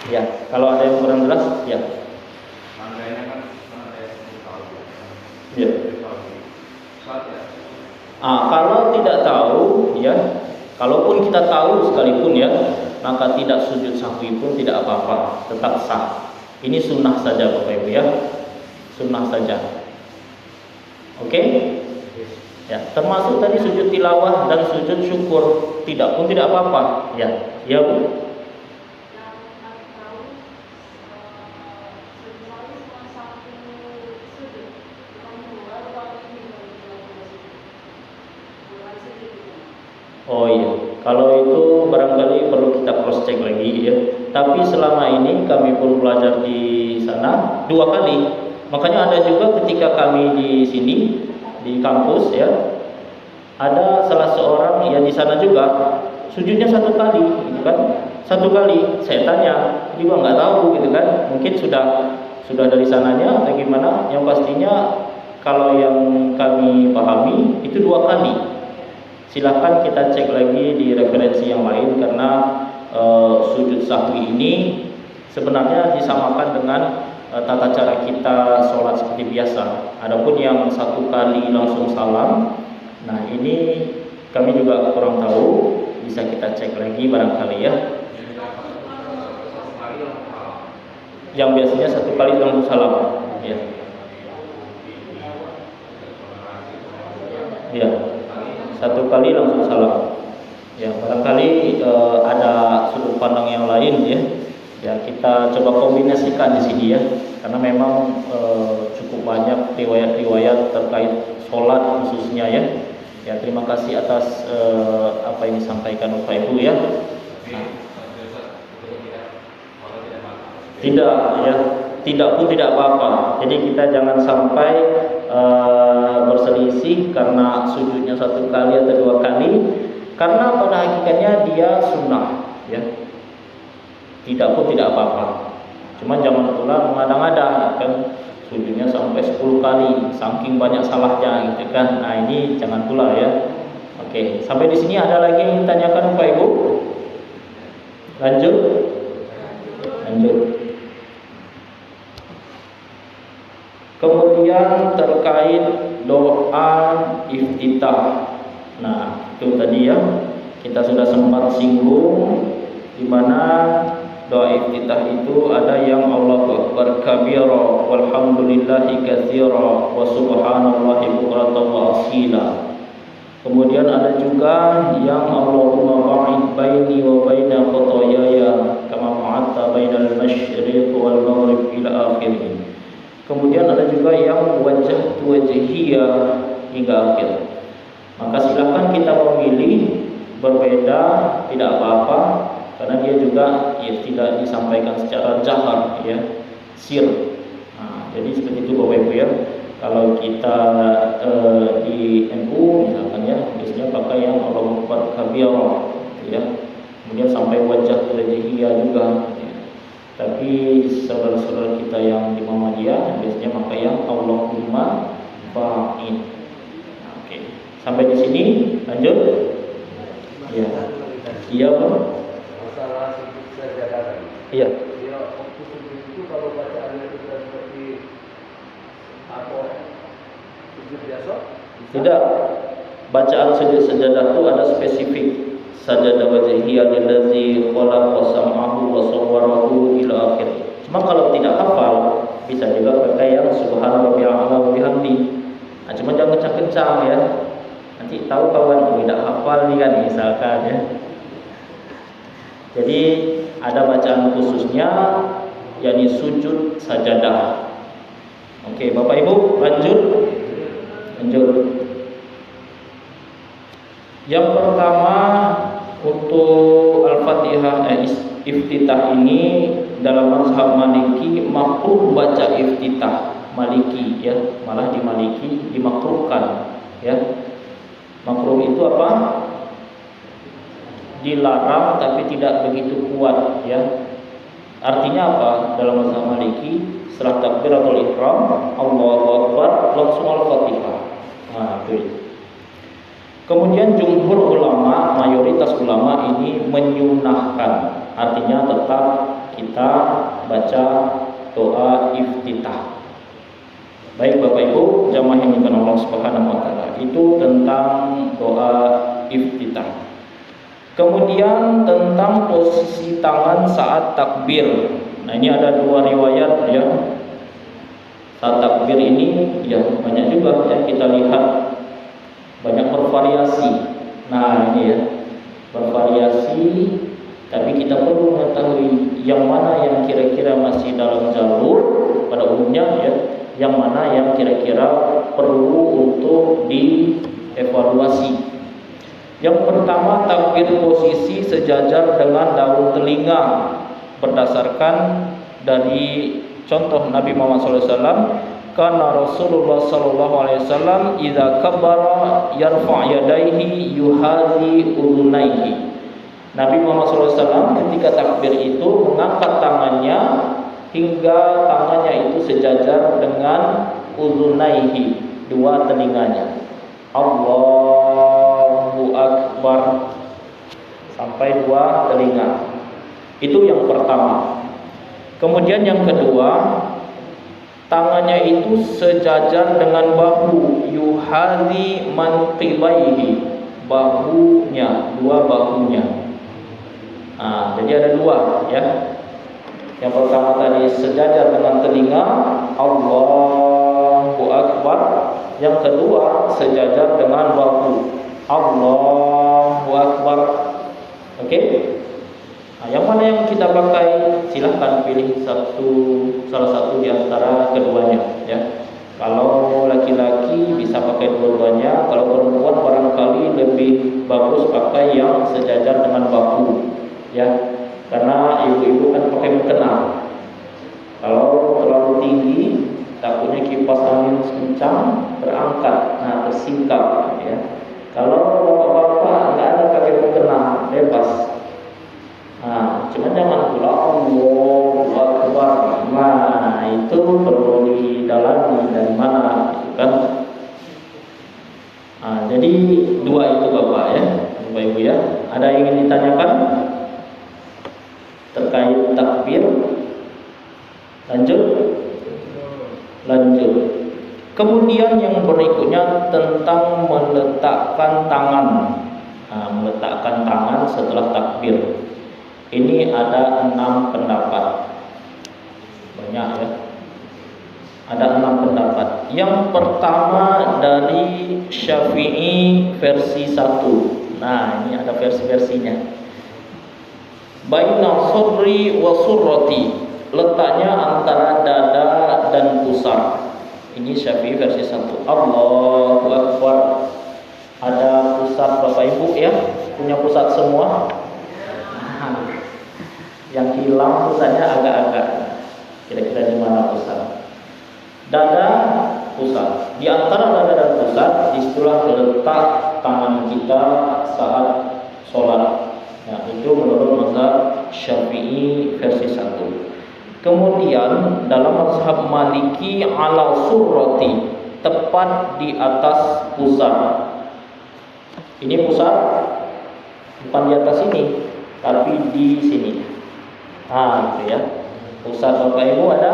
Ya, kalau ada yang kurang jelas, ya. Ya. Kalau tidak tahu, ya, kalaupun kita tahu sekalipun ya, maka tidak sujud sahwi pun tidak apa-apa, tetap sah. Ini sunnah saja Bapak Ibu ya, sunnah saja. Oke? Ya, termasuk tadi sujud tilawah dan sujud syukur, tidak pun tidak apa-apa. Ya, ya Bu. Oh iya, kalau itu barangkali perlu kita cross check lagi ya. Tapi selama ini kami pun belajar di sana 2 kali. Makanya ada juga ketika kami di sini di kampus ya, ada salah seorang yang di sana juga sujudnya 1 kali, gitu kan? 1 kali. Saya tanya, juga nggak tahu gitu kan? Mungkin sudah dari sananya atau gimana? Yang pastinya kalau yang kami pahami itu 2 kali. Silahkan kita cek lagi di referensi yang lain karena sujud sahwi ini sebenarnya disamakan dengan tata cara kita sholat seperti biasa. Adapun yang 1 kali langsung salam, nah ini kami juga kurang tahu, bisa kita cek lagi barangkali ya. Yang biasanya 1 kali langsung salam, ya. Ya, 1 kali langsung salam. Ya, barangkali ada sudut pandang yang lain ya. Ya, kita coba kombinasikan di sini ya. Karena memang cukup banyak riwayat-riwayat terkait sholat khususnya ya. Ya, terima kasih atas apa yang disampaikan Bapak Ibu ya. Nah, tidak ya, tidak pun tidak apa-apa. Jadi kita jangan sampai berselisih karena sujudnya 1 kali atau 2 kali. Karena pada hakikatnya dia sunnah ya. Tidak pun tidak apa-apa. Cuma jangan pula mengada-ngada kan sujudnya sampai 10 kali, saking banyak salahnya gitu kan. Nah, ini jangan pula ya. Oke, sampai di sini ada lagi yang ditanyakan Bapak Ibu? Lanjut. Kemudian terkait doa iftitah. Nah, itu tadi ya kita sudah sempat singgung di mana doa iftitah itu ada yang Allahu Akbar kabira walhamdulillahi katsira wa subhanallahi bukratan wa asila. Kemudian ada juga yang Allahumma ba'id baini wa baina khotoyaya kama ba'adta bainal masyriq wal maghrib ila akhirih. Kemudian ada juga yang wajhtu wajhiya hingga akhir. Maka silakan kita memilih, berbeda tidak apa-apa karena dia juga ya tidak disampaikan secara jahar ya, sir. Nah, jadi seperti itu Bapak Ibu ya. Kalau kita di NU misalkan ya, biasanya pakai yang Allahu Akbar kabira ya. Kemudian sampai wajhtu wajhiya juga ya. Tapi saudara-saudara kita yang di Muhammadiyah biasanya pakai yang Allahumma ba'id. Sampai di sini, lanjut. Ya. Iya, Pak. Masalah sujud sajadah tadi. Iya. Ya, waktu sujud itu kalau bacaannya itu seperti apa? Sujud biasa? Tidak. Bacaan sujud sajadah itu ada spesifik. Sajadah wajhiya lillazi khalaqa sam'ahu wa sawwarahu ila akhir. Cuma kalau tidak hafal, bisa juga pakai yang subhanarabbiyal a'la wa bihamdi. Nah, cuma jangan kencang-kencang ya. Nanti tahu kawan tidak hafal nih kan misalkan ya. Jadi ada bacaan khususnya yakni sujud sajadah. Oke, Bapak Ibu lanjut. Yang pertama untuk Al-Fatihah iftitah ini dalam mazhab Maliki makruh baca iftitah Maliki ya, malah di Maliki dimakruhkan ya. Makruh itu apa? Dilarang tapi tidak begitu kuat ya. Artinya apa? Dalam mazhab Maliki setelah takbiratul ihram Allahu Akbar langsung Al-Fatihah. Nah, itu. Kemudian jumhur ulama, mayoritas ulama ini menyunahkan, artinya tetap kita baca doa iftitah. Baik Bapak Ibu, jamaah yang dimuliakan Allah Subhanahu wa taala, itu tentang doa iftitah. Kemudian tentang posisi tangan saat takbir. Nah, ini ada 2 riwayat ya. Saat takbir ini ya banyak juga ya kita lihat banyak bervariasi. Nah, ini ya, bervariasi, tapi kita perlu mengetahui yang mana yang kira-kira masih dalam jalur pada umumnya ya, yang mana yang kira-kira perlu untuk dievaluasi. Yang pertama, takbir posisi sejajar dengan daun telinga berdasarkan dari contoh Nabi Muhammad SAW. Karena Rasulullah SAW idza kabbara yarfa' yadayhi yuhazi udunaihi. Nabi Muhammad SAW ketika takbir itu mengangkat tangannya hingga tangannya itu sejajar dengan udunaihi, dua telinganya. Allahu Akbar, sampai dua telinga. Itu yang pertama. Kemudian yang kedua, tangannya itu sejajar dengan bahu, yuhadi manqibaihi, bahunya, dua bahunya. Jadi ada dua ya. Yang pertama tadi sejajar dengan telinga, Allahu Akbar. Yang kedua sejajar dengan bahu, Allahu Akbar. Oke? Yang mana yang kita pakai? Silahkan pilih salah satu di antara keduanya ya. Kalau laki-laki bisa pakai dua-duanya, kalau perempuan barangkali lebih bagus pakai yang sejajar dengan bahu ya. Karena ibu-ibu kan pakai mukena. Kalau terlalu tinggi takutnya kipas angin kencang berangkat, tersingkap ya. Kalau bapak-bapak nggak ada pakai mukena, bebas. Cuman jangan pula Allahu Akbar. Itu perlu didalami dari mana gitu kan. Jadi dua itu bapak ya, bapak ibu ya. Ada yang ingin ditanyakan terkait takbir? Lanjut. Kemudian yang berikutnya tentang meletakkan tangan. Meletakkan tangan setelah takbir. Ini ada 6 pendapat. Banyak ya. Ada 6 pendapat. Yang pertama dari Syafi'i versi 1. Ini ada versi-versinya. Baina surri wa surrati, letaknya antara dada dan pusar. Ini Syafi'i versi 1. Allahu Akbar. Ada pusat Bapak Ibu ya? Punya pusat semua? Yang hilang pusatnya agak-agak. Kira-kira di mana pusat? Dada, pusat. Di antara dada dan pusat disitulah letak tangan kita saat sholat. Itu menurut mazhab Syafi'i versi 1. Kemudian dalam mazhab Maliki ala surrati, tepat di atas pusat. Ini pusat bukan di atas ini, tapi di sini. Itu ya. Pusat Bapak Ibu ada,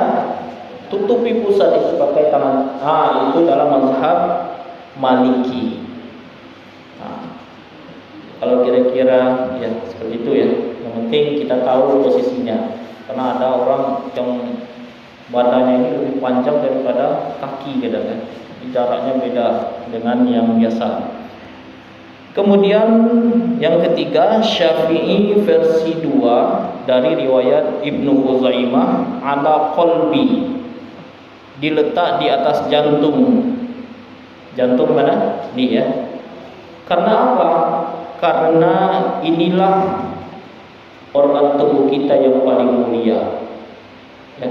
tutupi pusat itu pakai tangan. Itu dalam mazhab Maliki. Kalau kira-kira ya seperti itu ya. Yang penting kita tahu posisinya. Karena ada orang yang badannya ini lebih panjang daripada kaki kadang-kadang. Jaraknya beda dengan yang biasa. Kemudian yang ketiga Syafi'i versi 2 dari riwayat Ibnu Khuzaimah ala qalbi, diletak di atas jantung. Jantung mana? Nih ya. Karena apa? Karena inilah organ tubuh kita yang paling mulia ya.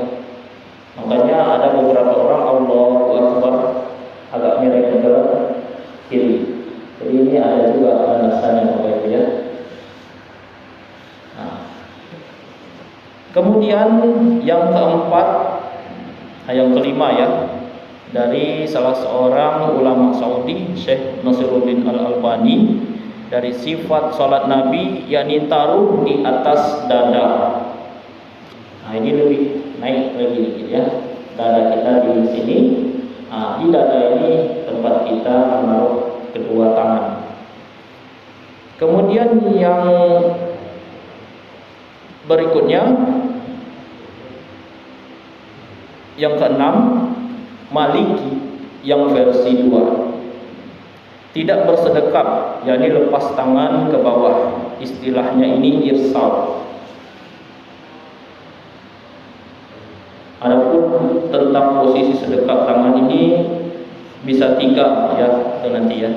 Makanya ada beberapa orang Allahu Akbar agak miring ke kiri. Jadi ini ada juga alasannya Bapak Ibu ya. Kemudian yang keempat, yang kelima ya, dari salah seorang ulama Saudi, Syekh Nasiruddin Al-Albani, dari sifat salat Nabi yakni taruh di atas dada. Ini lebih naik lagi dikit ya. Dada kita di sini. Di dada ini tempat kita menaruh kedua tangan. Kemudian yang berikutnya, yang keenam, Maliki yang versi 2. Tidak bersedekap, yakni lepas tangan ke bawah. Istilahnya ini irsal. Adapun tentang posisi sedekap tangan ini bisa 3 ya, itu nanti ya.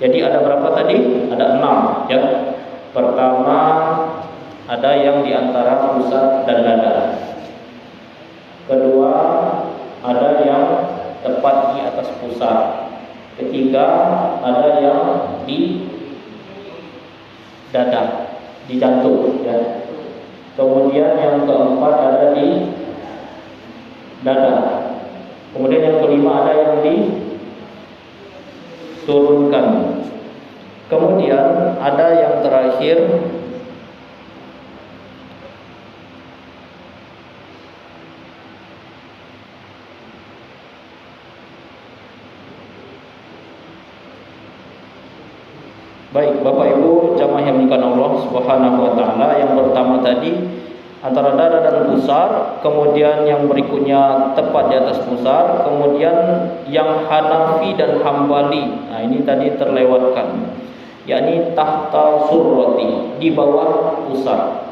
Jadi ada berapa tadi? Ada 6 ya. Pertama ada yang di antara pusat dan dada. Kedua ada yang tepat di atas pusat. Ketiga ada yang di dada, di jantung ya. Kemudian yang keempat ada di dada. Kemudian yang kelima ada yang diturunkan. Kemudian ada yang terakhir baik, Bapak Ibu jamaah yang dimuliakan Allah Subhanahu wa taala, yang pertama tadi antara dada dan pusar, kemudian yang berikutnya tepat di atas pusar, kemudian yang Hanafi dan Hambali. Nah, ini tadi terlewatkan. Yakni tahta surrati, di bawah pusar.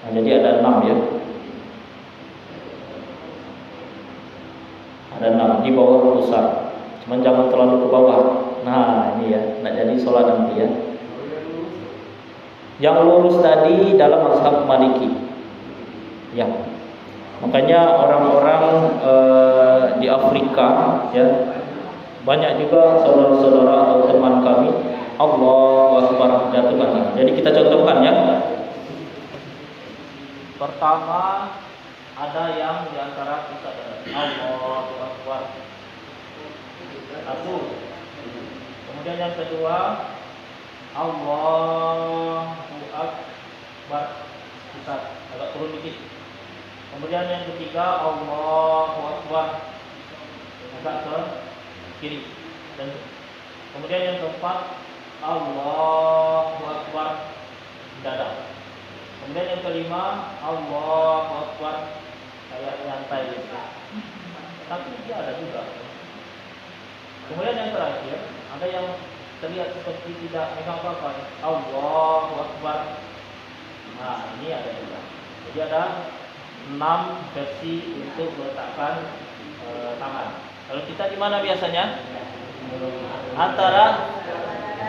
Nah, jadi ada 6 ya. Ada 6 di bawah pusar. Cuman jangan terlalu ke bawah. Nah, ini ya, nak jadi sholat nanti ya. Yang lurus tadi dalam mazhab Maliki. Ya. Makanya orang-orang di Afrika ya, banyak juga saudara-saudara atau teman kami Allahu Akbar jatuhkan tangan. Jadi kita contohkan ya. Pertama ada yang di antara pusat dan Allahu Akbar. Satu. Kemudian yang kedua Allahu Akbar, pusat agak turun dikit. Kemudian yang ketiga Allahu Akbar, agak ke kiri. Dan kemudian yang keempat Allahu Akbar, dada. Kemudian yang kelima Allahu Akbar, kayak nyantai gitu. Tapi dia ada juga. Kemudian yang terakhir ada yang terlihat seperti tidak megang apa-apa, Allahu Akbar. Nah, ini ada juga. Jadi ada 6 versi untuk meletakkan tangan. Kalau kita di mana biasanya? Antara,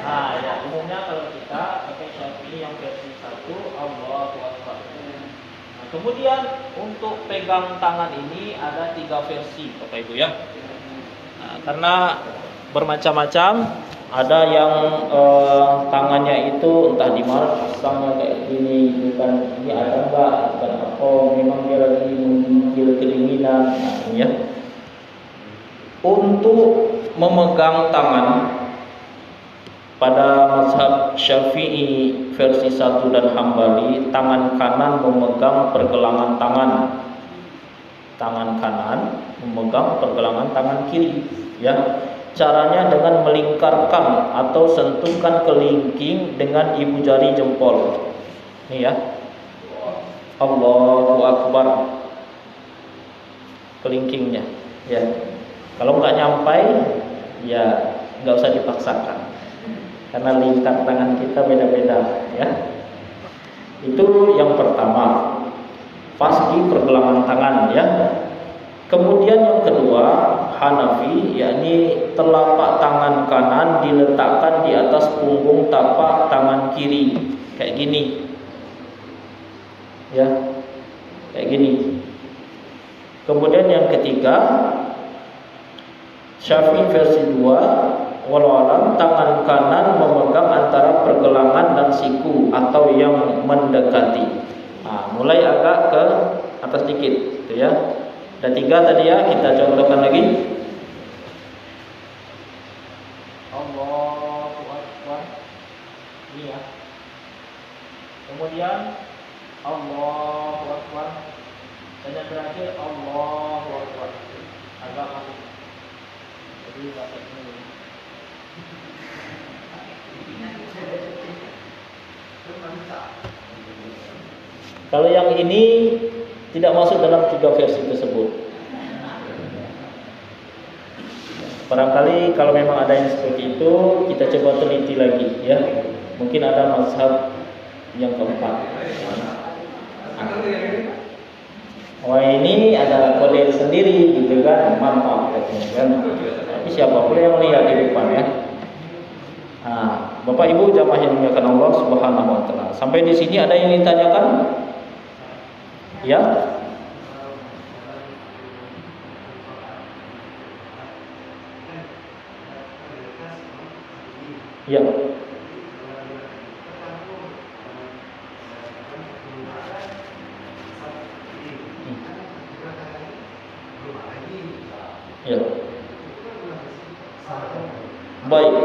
nah ya, umumnya kalau kita pakai Syafi'i yang versi 1 Allahu Akbar. Nah, kemudian untuk pegang tangan ini ada 3 versi, Bapak Ibu ya. Nah, karena bermacam-macam, ada yang tangannya itu entah di mana pasangnya kayak gini, bukan ini ada enggak, bukan apa, memang dia lagi menggigil kedinginan. Nah, ini ya. Untuk memegang tangan pada mazhab Syafi'i versi 1 dan Hambali, tangan kanan memegang pergelangan tangan. Tangan kanan memegang pergelangan tangan kiri, ya. Caranya dengan melingkarkan atau sentuhkan kelingking dengan ibu jari jempol. Ini ya. Allahu Akbar. Kelingkingnya, ya. Kalau nggak nyampai, ya nggak usah dipaksakan. Karena lingkar tangan kita beda-beda, ya. Itu yang pertama. Pasti pergelangan tangan, ya. Kemudian yang kedua, Hanafi, yakni telapak tangan kanan diletakkan di atas punggung tapak tangan kiri, kayak gini, ya, kayak gini. Kemudian yang ketiga, Syafi'i versi 2, walau alam, tangan kanan memegang antara pergelangan dan siku atau yang mendekati. Nah, mulai agak ke atas dikit, gitu ya. Ada 3 tadi ya, kita contohkan lagi. Allahu Akbar. Ini ya. Kemudian Allahu Akbar. Dan yang terakhir Allahu Akbar. Agak masuk. Jadi bahasa ini. Kalau yang ini tidak masuk dalam 3 versi tersebut. Barangkali kalau memang ada yang seperti itu, kita coba teliti lagi, ya. Mungkin ada mazhab yang keempat. Wah, ini ada kode sendiri gitu kan, mantap katanya kan. Tapi siapa pula yang lihat di depan ya. Nah, Bapak Ibu jamaah yang dimuliakan Allah Subhanahu wa taala. Sampai di sini ada yang ditanyakan? Ya? Ya. Ya. Baik.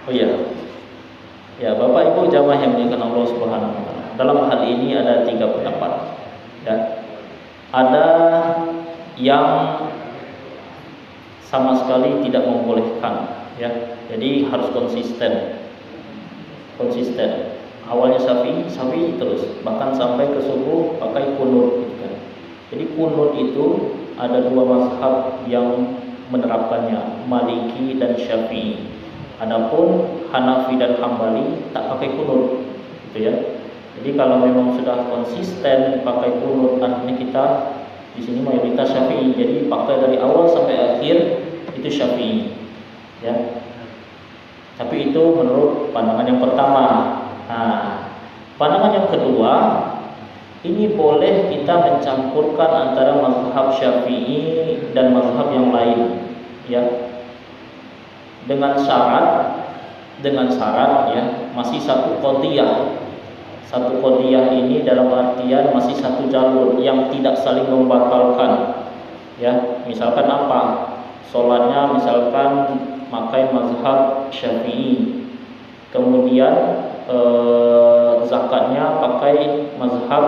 Oh iya. Ya, Bapak Ibu jamaah yang dimuliakan Allah Subhanahu wa taala. Dalam hal ini ada 3 pendapat. Ya. Ada yang sama sekali tidak membolehkan, ya. Jadi harus konsisten. Awalnya Syafi'i terus, bahkan sampai ke subuh pakai kunut gitu kan. Jadi kunut itu ada 2 mazhab yang menerapkannya, Maliki dan Syafi'i. Adapun Hanafi dan Hambali tak pakai kunut, gitu ya. Jadi kalau memang sudah konsisten pakai kunut, artinya kita di sini mayoritas Syafi'i. Jadi pakai dari awal sampai akhir itu Syafi'i, ya. Tapi itu menurut pandangan yang pertama. Nah, pandangan yang kedua, ini boleh kita mencampurkan antara mazhab Syafi'i dan mazhab yang lain, ya. Dengan syarat ya, masih satu qadiyah. Satu qadiyah ini dalam artian masih satu jalur yang tidak saling membatalkan. Ya, misalkan apa? Salatnya misalkan pakai mazhab Syafi'i. Kemudian zakatnya pakai mazhab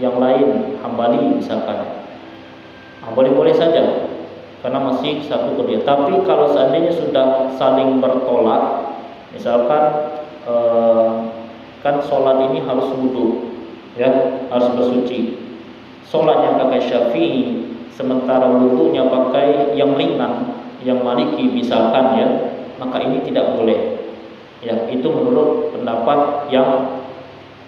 yang lain, Hambali misalkan. Boleh-boleh saja karena masih satu qadiyah. Tapi kalau seandainya sudah saling bertolak, misalkan kan sholat ini harus wudu, ya, harus bersuci. Sholatnya pakai Syafi'i, sementara wudunya pakai yang ringan, yang Maliki misalkan, ya, maka ini tidak boleh. Ya, itu menurut pendapat yang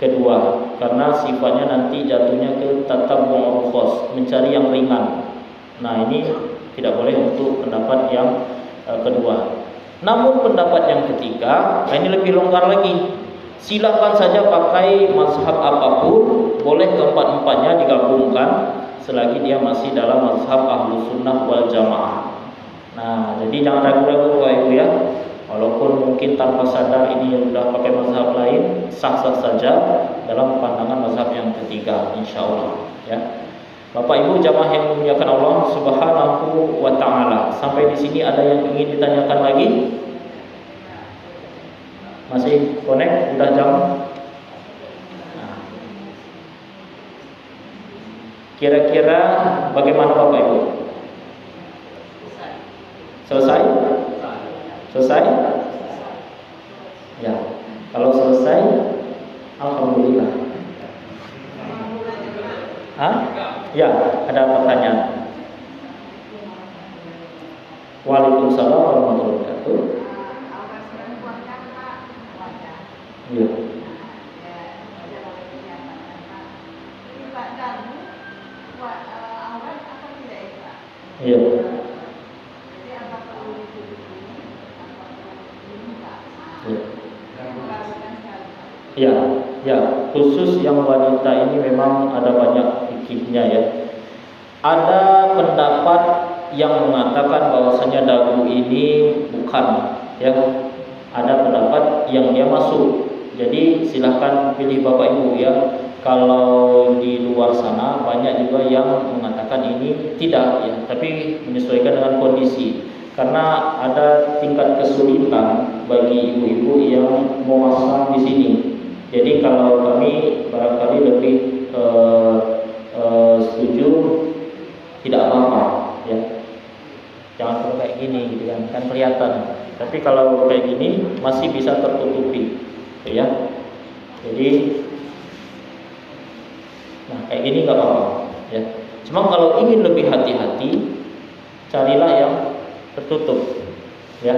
kedua, karena sifatnya nanti jatuhnya ke tatabbu'ur rukhas, mencari yang ringan. Nah, ini tidak boleh untuk pendapat yang kedua. Namun pendapat yang ketiga, ini lebih longgar lagi. Silakan saja pakai mazhab apapun, boleh keempat-empatnya digabungkan selagi dia masih dalam mazhab Ahlus Sunnah wal Jamaah. Nah, jadi jangan ragu-ragu Bapak Ibu, ya. Walaupun mungkin tanpa sadar ini sudah pakai mazhab lain, sah-sah saja dalam pandangan mazhab yang ketiga, insya Allah, ya. Bapak Ibu jamaah yang dimuliakan Allah Subhanahu wa taala. Sampai di sini ada yang ingin ditanyakan lagi? Masih connect? Udah jam? Nah. Kira-kira bagaimana Bapak Ibu? Selesai? Selesai? Ya. Kalau selesai, alhamdulillah. Hah? Ya, ada pertanyaan. Waalaikumsalam warahmatullahi wabarakatuh. Iya. Iya. Ya, ya, khusus yang wanita ini memang ada banyak fikihnya, ya. Ada pendapat yang mengatakan bahwasanya dagu ini bukan, ya. Ada pendapat yang dia masuk. Jadi silahkan pilih Bapak Ibu, ya. Kalau di luar sana banyak juga yang mengatakan ini tidak, ya, tapi menyesuaikan dengan kondisi. Karena ada tingkat kesulitan bagi ibu-ibu yang memasang di sini. Jadi kalau kami barangkali lebih setuju tidak apa-apa, ya. Jangan kayak gini gitu kan kelihatan. Tapi kalau kayak gini masih bisa tertutupi, gitu ya. Jadi nah kayak gini nggak apa-apa, ya. Cuma kalau ingin lebih hati-hati, carilah yang tertutup, ya.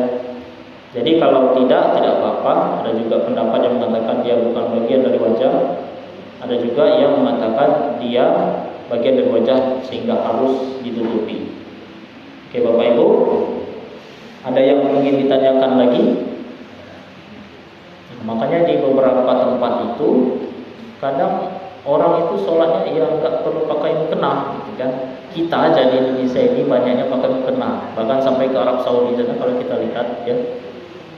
Jadi kalau tidak apa-apa. Ada juga pendapat yang mengatakan dia bukan bagian dari wajah. Ada juga yang mengatakan dia bagian dari wajah sehingga harus ditutupi. Oke Bapak Ibu, ada yang ingin ditanyakan lagi? Makanya di beberapa tempat itu kadang orang itu sholatnya ya nggak perlu pakai mukena, gitu kan. Kita aja di Indonesia ini banyaknya pakai mukena, bahkan sampai ke Arab Saudi sana kalau kita lihat ya,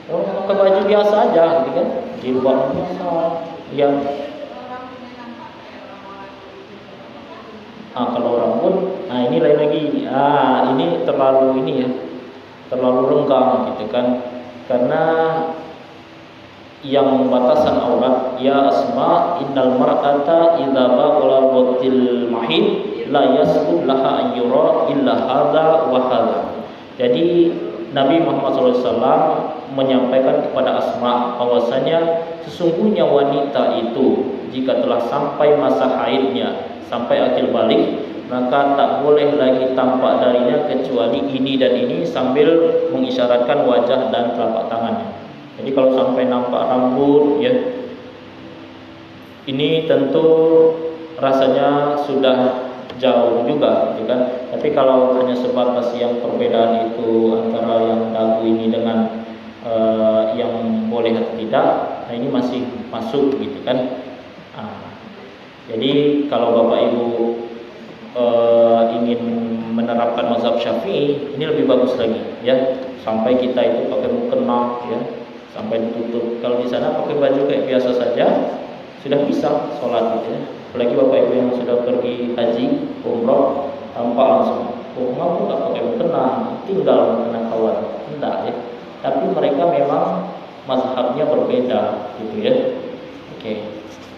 orang pakai baju biasa aja, gitu kan, jilbab biasa, yang kalau orang pun, ini lain lagi, ini terlalu ini ya, terlalu renggang, gitu kan, karena yang batasan aurat, ya Asma, innal mar'ata idza baqala watil mahid la yasbud laha an yura illa hadza wa hadza. Jadi Nabi Muhammad SAW menyampaikan kepada Asma bahwasanya sesungguhnya wanita itu jika telah sampai masa haidnya, sampai akil balik, maka tak boleh lagi tampak darinya kecuali ini dan ini, sambil mengisyaratkan wajah dan telapak tangannya. Jadi kalau sampai nampak rambut ya, ini tentu rasanya sudah jauh juga, gitu kan. Tapi kalau hanya sebatas yang perbedaan itu antara yang dagu ini dengan yang boleh atau tidak, nah ini masih masuk, gitu kan. Jadi kalau Bapak Ibu ingin menerapkan mazhab Syafi'i, ini lebih bagus lagi ya, sampai kita itu pakai mukena ya, sampai ditutup. Kalau di sana pakai baju kayak biasa saja sudah bisa sholat, gitu ya. Apalagi Bapak Ibu yang sudah pergi haji, umroh, tampak langsung, mau nggak pakai mukena, tinggal mukena kawan, enggak ya. Tapi mereka memang mazhabnya berbeda, gitu ya. Oke.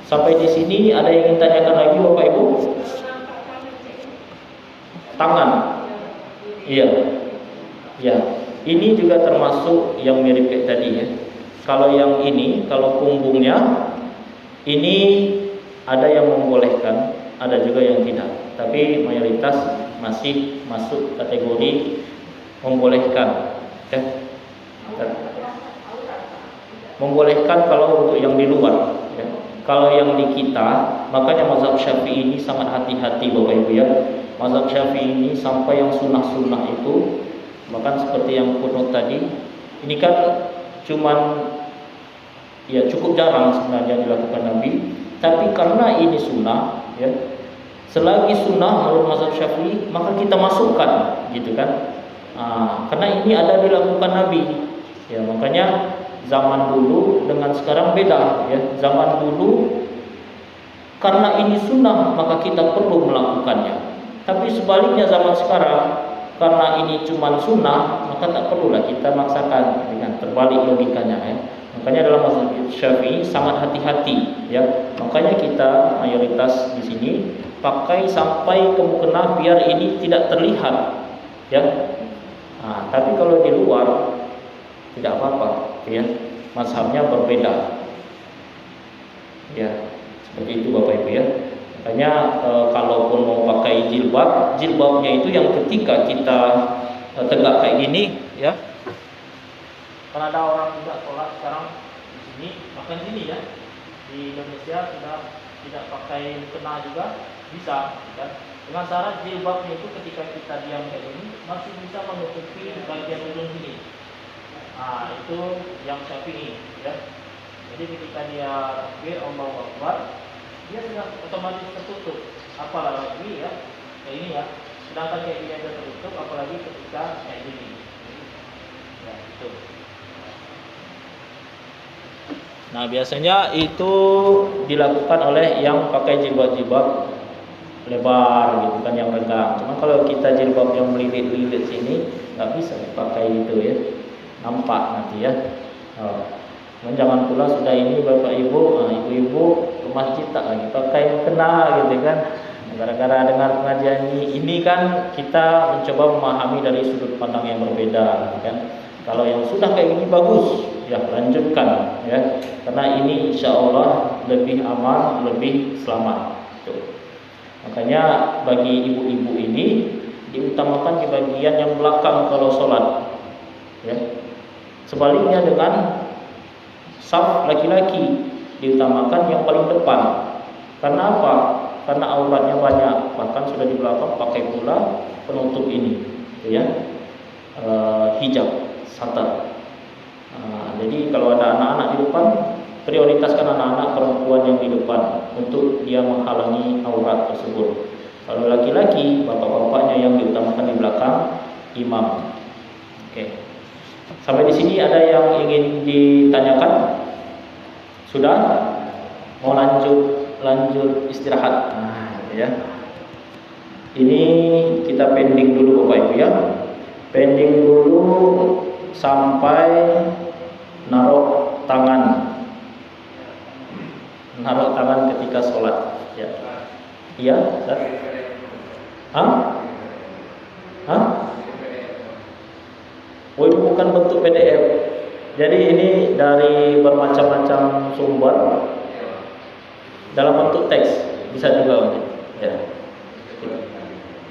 Sampai di sini ada yang ingin tanyakan lagi Bapak Ibu? Tangan. Iya. Ya. Ini juga termasuk yang mirip kayak tadi ya. Kalau yang ini, kalau punggungnya ini ada yang membolehkan, ada juga yang tidak. Tapi mayoritas masih masuk kategori membolehkan. Ya. Membolehkan kalau untuk yang di luar. Ya. Kalau yang di kita, makanya mazhab Syafi'i ini sangat hati-hati Bapak Ibu ya. Mazhab Syafi'i ini sampai yang sunnah-sunnah itu, bahkan seperti yang kunut tadi, ini kan cuman ya cukup jarang sebenarnya dilakukan Nabi, tapi karena ini sunnah ya, selagi sunnah menurut mazhab Syafi'i maka kita masukkan, gitu kan. Karena ini ada dilakukan Nabi ya, makanya zaman dulu dengan sekarang beda ya. Zaman dulu karena ini sunnah maka kita perlu melakukannya, tapi sebaliknya zaman sekarang karena ini cuma sunnah maka tak perlulah kita maksakan, dengan terbalik logikanya ya. Makanya dalam mazhab Syafi'i sangat hati-hati ya. Makanya kita mayoritas di sini pakai sampai ke mukena biar ini tidak terlihat ya. Tapi kalau di luar tidak apa-apa ya. Mazhabnya berbeda. Ya, seperti itu Bapak Ibu ya. Makanya kalaupun mau pakai jilbab, jilbabnya itu yang ketika kita tegak kayak gini ya. Karena ada orang tidak sholat sekarang di sini, bahkan sini ya, di Indonesia sudah tidak pakai mukena juga bisa, kan? Dengan syarat jilbabnya itu ketika kita diam kayak gini masih bisa menutupi bagian ujung sini. Itu yang Syafi'i ya. Jadi ketika dia takbir Allahu Akbar, dia sudah otomatis tertutup. Apalagi ya kayak ini ya. Sedangkan kayak gini aja tertutup, apalagi ketika kayak gini. Ya, itu. Nah, biasanya itu dilakukan oleh yang pakai jilbab-jilbab lebar, gitu kan, yang renggang. Cuma kalau kita jilbab yang melilit-lilit sini nggak bisa dipakai itu ya. Nampak nanti ya. Jangan pula sudah ini Bapak Ibu, ibu-ibu ke masjid tak lagi pakai mukena, gitu kan. Gara-gara dengar pengajian ini kan kita mencoba memahami dari sudut pandang yang berbeda, gitu kan. Kalau yang sudah kayak gini bagus, ya lanjutkan ya. Karena ini insya Allah lebih aman, lebih selamat. Tuh. Makanya bagi ibu-ibu ini diutamakan di bagian yang belakang kalau sholat. Ya. Sebaliknya dengan saf laki-laki diutamakan yang paling depan. Karena apa? Karena auratnya banyak, bahkan sudah di belakang pakai pula penutup ini, ya, hijab, satar. Jadi kalau ada anak-anak di depan prioritaskan anak-anak perempuan yang di depan untuk dia menghalangi aurat tersebut. Kalau laki-laki, bapak-bapaknya yang diutamakan di belakang imam. Oke. Sampai di sini ada yang ingin ditanyakan? Sudah? Mau lanjut istirahat. Nah, ya. Ini kita pending dulu Bapak Ibu ya. Pending dulu sampai naruh tangan. Naruh tangan ketika sholat. Ya. Iya, Ustaz? Hah? Hah? Oh, ini bukan bentuk PDF. Jadi ini dari bermacam-macam sumber dalam bentuk teks, bisa juga. Ya.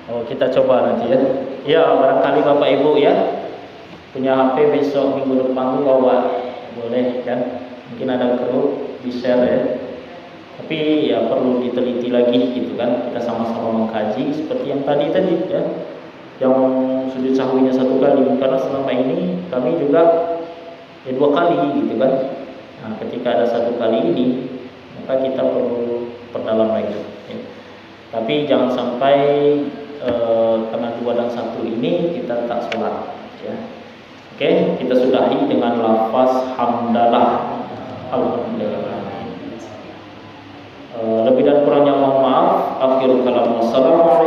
Oh, kita coba nanti ya. Ya, barangkali Bapak Ibu ya punya HP besok minggu depan bawa, boleh kan? Mungkin ada perlu di-share ya. Tapi ya perlu diteliti lagi gitu kan. Kita sama-sama mengkaji seperti yang tadi ya. Yang sujud sahwinya 1 kali, karena selama ini kami juga ya 2 kali gitu kan. Nah, ketika ada 1 kali ini, maka kita perlu perdalam lagi ya. Tapi jangan sampai karena 2 dan 1 ini kita tak sholat ya. Oke, kita sudahi dengan lafaz hamdalah. Alhamdulillah. Lebih dan kurangnya mohon maaf. Akhirul kalam. Wassalamualaikum